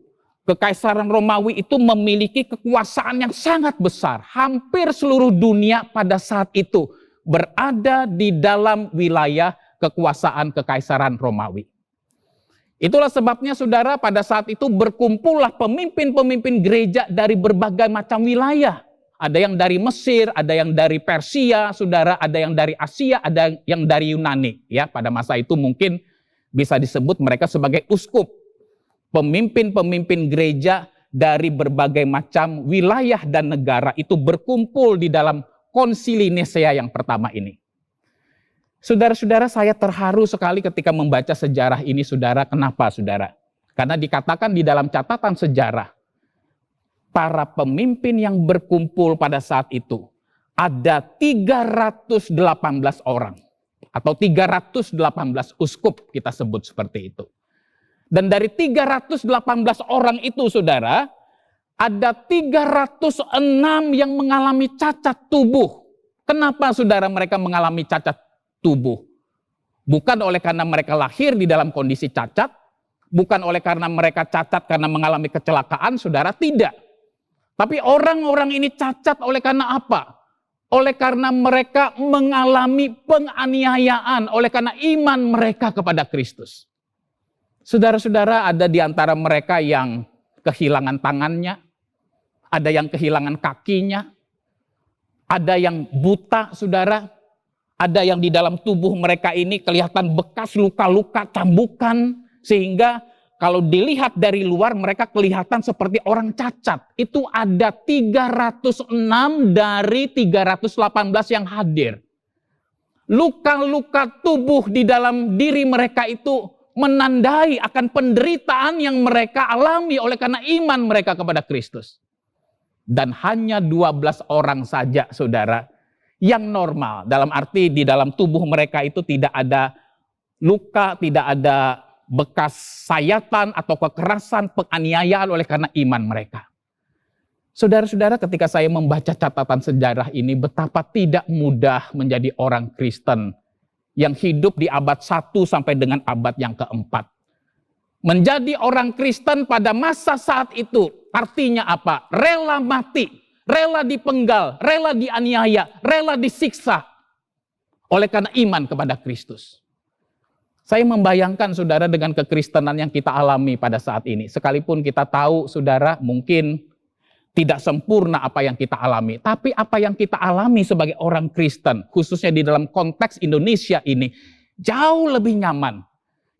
Kekaisaran Romawi itu memiliki kekuasaan yang sangat besar. Hampir seluruh dunia pada saat itu berada di dalam wilayah kekuasaan Kekaisaran Romawi. Itulah sebabnya, saudara, pada saat itu berkumpullah pemimpin-pemimpin gereja dari berbagai macam wilayah. Ada yang dari Mesir, ada yang dari Persia, saudara, ada yang dari Asia, ada yang dari Yunani. Ya, pada masa itu mungkin bisa disebut mereka sebagai uskup, pemimpin-pemimpin gereja dari berbagai macam wilayah dan negara itu berkumpul di dalam Konsili Nisea yang pertama ini. Saudara-saudara, saya terharu sekali ketika membaca sejarah ini, saudara. Kenapa, saudara? Karena dikatakan di dalam catatan sejarah, para pemimpin yang berkumpul pada saat itu ada 318 orang. Atau 318 uskup kita sebut seperti itu. Dan dari 318 orang itu, saudara, ada 306 yang mengalami cacat tubuh. Kenapa, saudara, mereka mengalami cacat tubuh? Bukan oleh karena mereka lahir di dalam kondisi cacat, bukan oleh karena mereka cacat karena mengalami kecelakaan, saudara, tidak. Tapi orang-orang ini cacat oleh karena apa? Oleh karena mereka mengalami penganiayaan, oleh karena iman mereka kepada Kristus. Saudara-saudara, ada di antara mereka yang kehilangan tangannya, ada yang kehilangan kakinya, ada yang buta, saudara, ada yang di dalam tubuh mereka ini kelihatan bekas luka-luka, cambukan, sehingga kalau dilihat dari luar mereka kelihatan seperti orang cacat. Itu ada 306 dari 318 yang hadir. Luka-luka tubuh di dalam diri mereka itu menandai akan penderitaan yang mereka alami oleh karena iman mereka kepada Kristus. Dan hanya 12 orang saja, saudara, yang normal. Dalam arti di dalam tubuh mereka itu tidak ada luka, tidak ada bekas sayatan atau kekerasan, penganiayaan oleh karena iman mereka. Saudara-saudara, ketika saya membaca catatan sejarah ini, betapa tidak mudah menjadi orang Kristen yang hidup di abad 1 sampai dengan abad yang keempat. Menjadi orang Kristen pada masa saat itu artinya apa? Rela mati, rela dipenggal, rela dianiaya, rela disiksa oleh karena iman kepada Kristus. Saya membayangkan saudara dengan kekristenan yang kita alami pada saat ini. Sekalipun kita tahu saudara mungkin tidak sempurna apa yang kita alami. Tapi apa yang kita alami sebagai orang Kristen, khususnya di dalam konteks Indonesia ini, jauh lebih nyaman,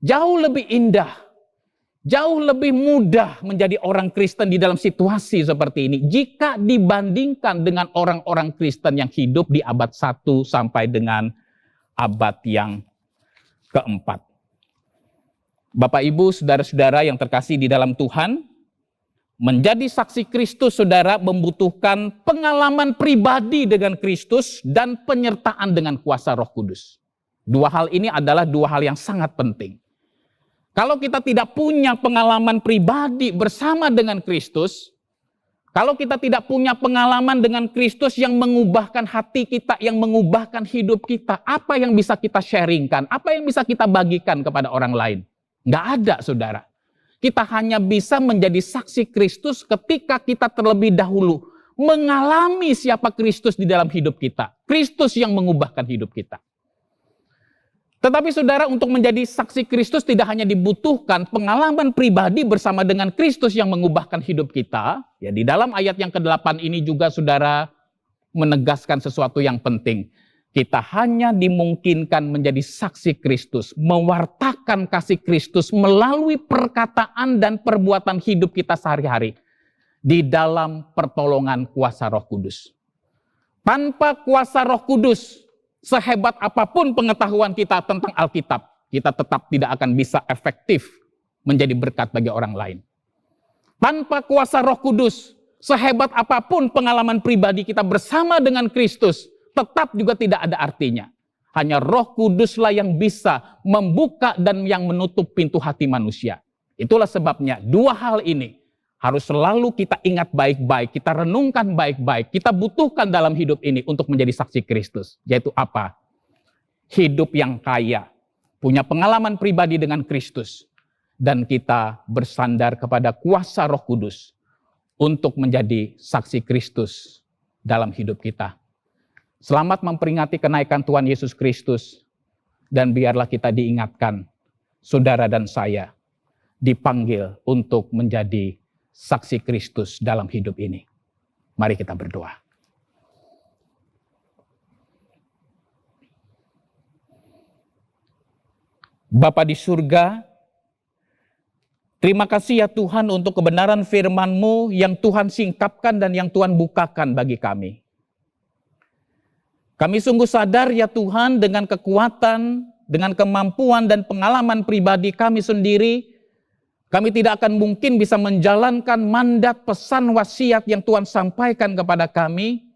jauh lebih indah, jauh lebih mudah menjadi orang Kristen di dalam situasi seperti ini. Jika dibandingkan dengan orang-orang Kristen yang hidup di abad 1 sampai dengan abad yang keempat. Bapak, Ibu, saudara-saudara yang terkasih di dalam Tuhan, menjadi saksi Kristus, saudara, membutuhkan pengalaman pribadi dengan Kristus dan penyertaan dengan kuasa Roh Kudus. Dua hal ini adalah dua hal yang sangat penting. Kalau kita tidak punya pengalaman pribadi bersama dengan Kristus, kalau kita tidak punya pengalaman dengan Kristus yang mengubahkan hati kita, yang mengubahkan hidup kita, apa yang bisa kita sharingkan, apa yang bisa kita bagikan kepada orang lain? Nggak ada, saudara. Kita hanya bisa menjadi saksi Kristus ketika kita terlebih dahulu mengalami siapa Kristus di dalam hidup kita. Kristus yang mengubahkan hidup kita. Tetapi saudara, untuk menjadi saksi Kristus tidak hanya dibutuhkan pengalaman pribadi bersama dengan Kristus yang mengubahkan hidup kita. Ya, di dalam ayat yang ke-8 ini juga saudara menegaskan sesuatu yang penting. Kita hanya dimungkinkan menjadi saksi Kristus, mewartakan kasih Kristus melalui perkataan dan perbuatan hidup kita sehari-hari di dalam pertolongan kuasa Roh Kudus. Tanpa kuasa Roh Kudus, sehebat apapun pengetahuan kita tentang Alkitab, kita tetap tidak akan bisa efektif menjadi berkat bagi orang lain. Tanpa kuasa Roh Kudus, sehebat apapun pengalaman pribadi kita bersama dengan Kristus, tetap juga tidak ada artinya. Hanya Roh Kuduslah yang bisa membuka dan yang menutup pintu hati manusia. Itulah sebabnya dua hal ini harus selalu kita ingat baik-baik, kita renungkan baik-baik, kita butuhkan dalam hidup ini untuk menjadi saksi Kristus. Yaitu apa? Hidup yang kaya, punya pengalaman pribadi dengan Kristus, dan kita bersandar kepada kuasa Roh Kudus untuk menjadi saksi Kristus dalam hidup kita. Selamat memperingati kenaikan Tuhan Yesus Kristus, dan biarlah kita diingatkan, saudara dan saya, dipanggil untuk menjadi saksi Kristus dalam hidup ini. Mari kita berdoa. Bapa di surga, terima kasih ya Tuhan untuk kebenaran firman-Mu yang Tuhan singkapkan dan yang Tuhan bukakan bagi kami. Kami sungguh sadar ya Tuhan dengan kekuatan, dengan kemampuan dan pengalaman pribadi kami sendiri, kami tidak akan mungkin bisa menjalankan mandat pesan wasiat yang Tuhan sampaikan kepada kami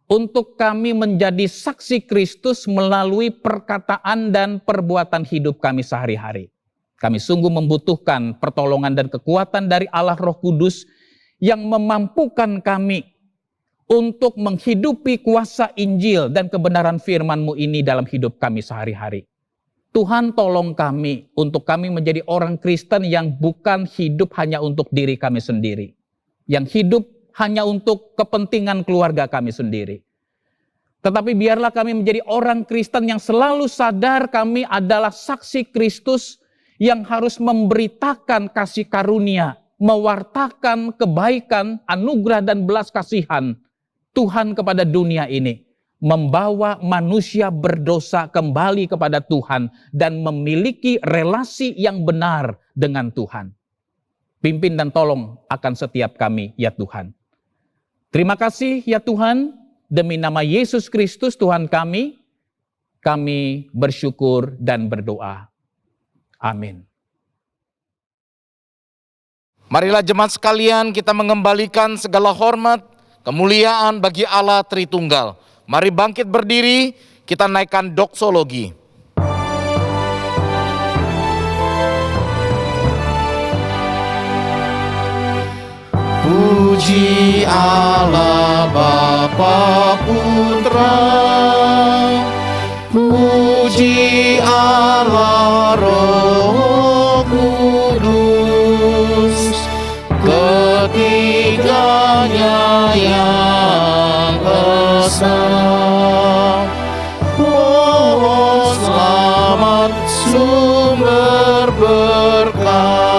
untuk kami menjadi saksi Kristus melalui perkataan dan perbuatan hidup kami sehari-hari. Kami sungguh membutuhkan pertolongan dan kekuatan dari Allah Roh Kudus yang memampukan kami untuk menghidupi kuasa Injil dan kebenaran firman-Mu ini dalam hidup kami sehari-hari. Tuhan tolong kami untuk kami menjadi orang Kristen yang bukan hidup hanya untuk diri kami sendiri. Yang hidup hanya untuk kepentingan keluarga kami sendiri. Tetapi biarlah kami menjadi orang Kristen yang selalu sadar kami adalah saksi Kristus yang harus memberitakan kasih karunia, mewartakan kebaikan, anugerah dan belas kasihan Tuhan kepada dunia ini, membawa manusia berdosa kembali kepada Tuhan dan memiliki relasi yang benar dengan Tuhan. Pimpin dan tolong akan setiap kami ya Tuhan. Terima kasih ya Tuhan, demi nama Yesus Kristus Tuhan kami bersyukur dan berdoa. Amin. Marilah jemaat sekalian kita mengembalikan segala hormat, kemuliaan bagi Allah Tritunggal. Mari bangkit berdiri, kita naikkan doksologi. Puji Allah Bapa Putra, puji Allah Roh Kudus, ketiganya yang esa. Oh, selamat sumber berkat.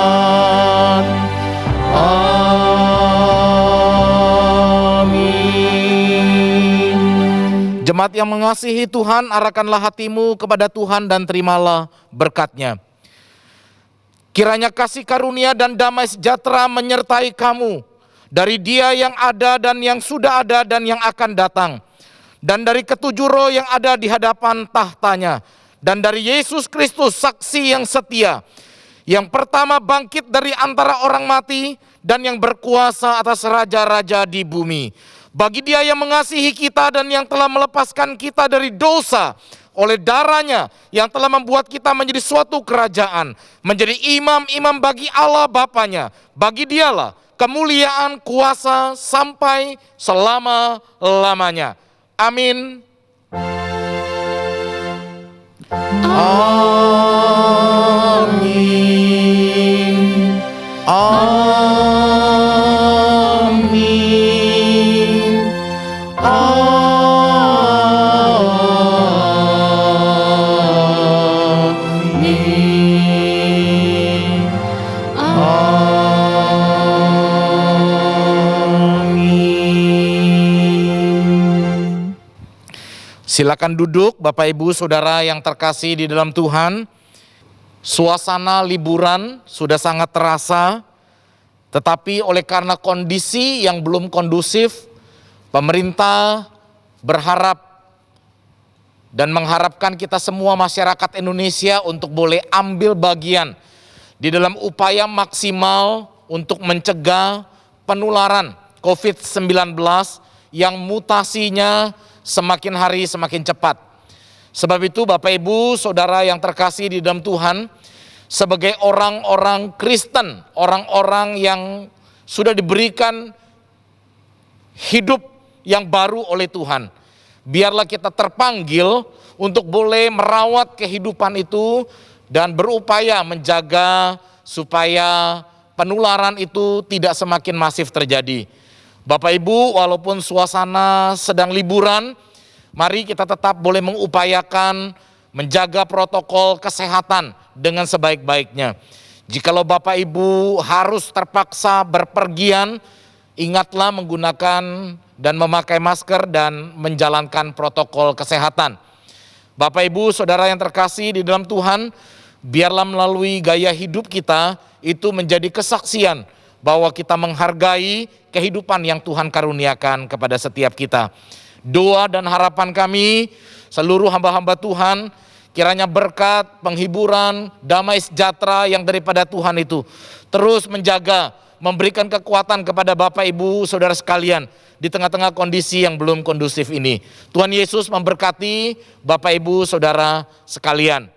Amin. Jemaat yang mengasihi Tuhan, arahkanlah hatimu kepada Tuhan dan terimalah berkat-Nya. Kiranya kasih karunia dan damai sejahtera menyertai kamu dari Dia yang ada dan yang sudah ada dan yang akan datang, dan dari ketujuh roh yang ada di hadapan tahtanya, dan dari Yesus Kristus saksi yang setia, yang pertama bangkit dari antara orang mati dan yang berkuasa atas raja-raja di bumi. Bagi Dia yang mengasihi kita dan yang telah melepaskan kita dari dosa oleh darah-Nya, yang telah membuat kita menjadi suatu kerajaan, menjadi imam-imam bagi Allah Bapanya. Bagi Dialah kemuliaan, kuasa sampai selama-lamanya. Amin. Amin. Amin. Amin. Amin. Silakan duduk Bapak Ibu Saudara yang terkasih di dalam Tuhan. Suasana liburan sudah sangat terasa, tetapi oleh karena kondisi yang belum kondusif, pemerintah berharap dan mengharapkan kita semua masyarakat Indonesia untuk boleh ambil bagian di dalam upaya maksimal untuk mencegah penularan COVID-19 yang mutasinya semakin hari semakin cepat. Sebab itu Bapak Ibu Saudara yang terkasih di dalam Tuhan, sebagai orang-orang Kristen, orang-orang yang sudah diberikan hidup yang baru oleh Tuhan, biarlah kita terpanggil untuk boleh merawat kehidupan itu dan berupaya menjaga supaya penularan itu tidak semakin masif terjadi. Bapak Ibu, walaupun suasana sedang liburan, mari kita tetap boleh mengupayakan menjaga protokol kesehatan dengan sebaik-baiknya. Jikalau Bapak Ibu harus terpaksa berpergian, ingatlah menggunakan dan memakai masker dan menjalankan protokol kesehatan. Bapak Ibu Saudara yang terkasih di dalam Tuhan, biarlah melalui gaya hidup kita itu menjadi kesaksian bahwa kita menghargai kehidupan yang Tuhan karuniakan kepada setiap kita. Doa dan harapan kami seluruh hamba-hamba Tuhan, kiranya berkat, penghiburan, damai sejahtera yang daripada Tuhan itu terus menjaga, memberikan kekuatan kepada Bapak Ibu Saudara sekalian di tengah-tengah kondisi yang belum kondusif ini. Tuhan Yesus memberkati Bapak Ibu Saudara sekalian.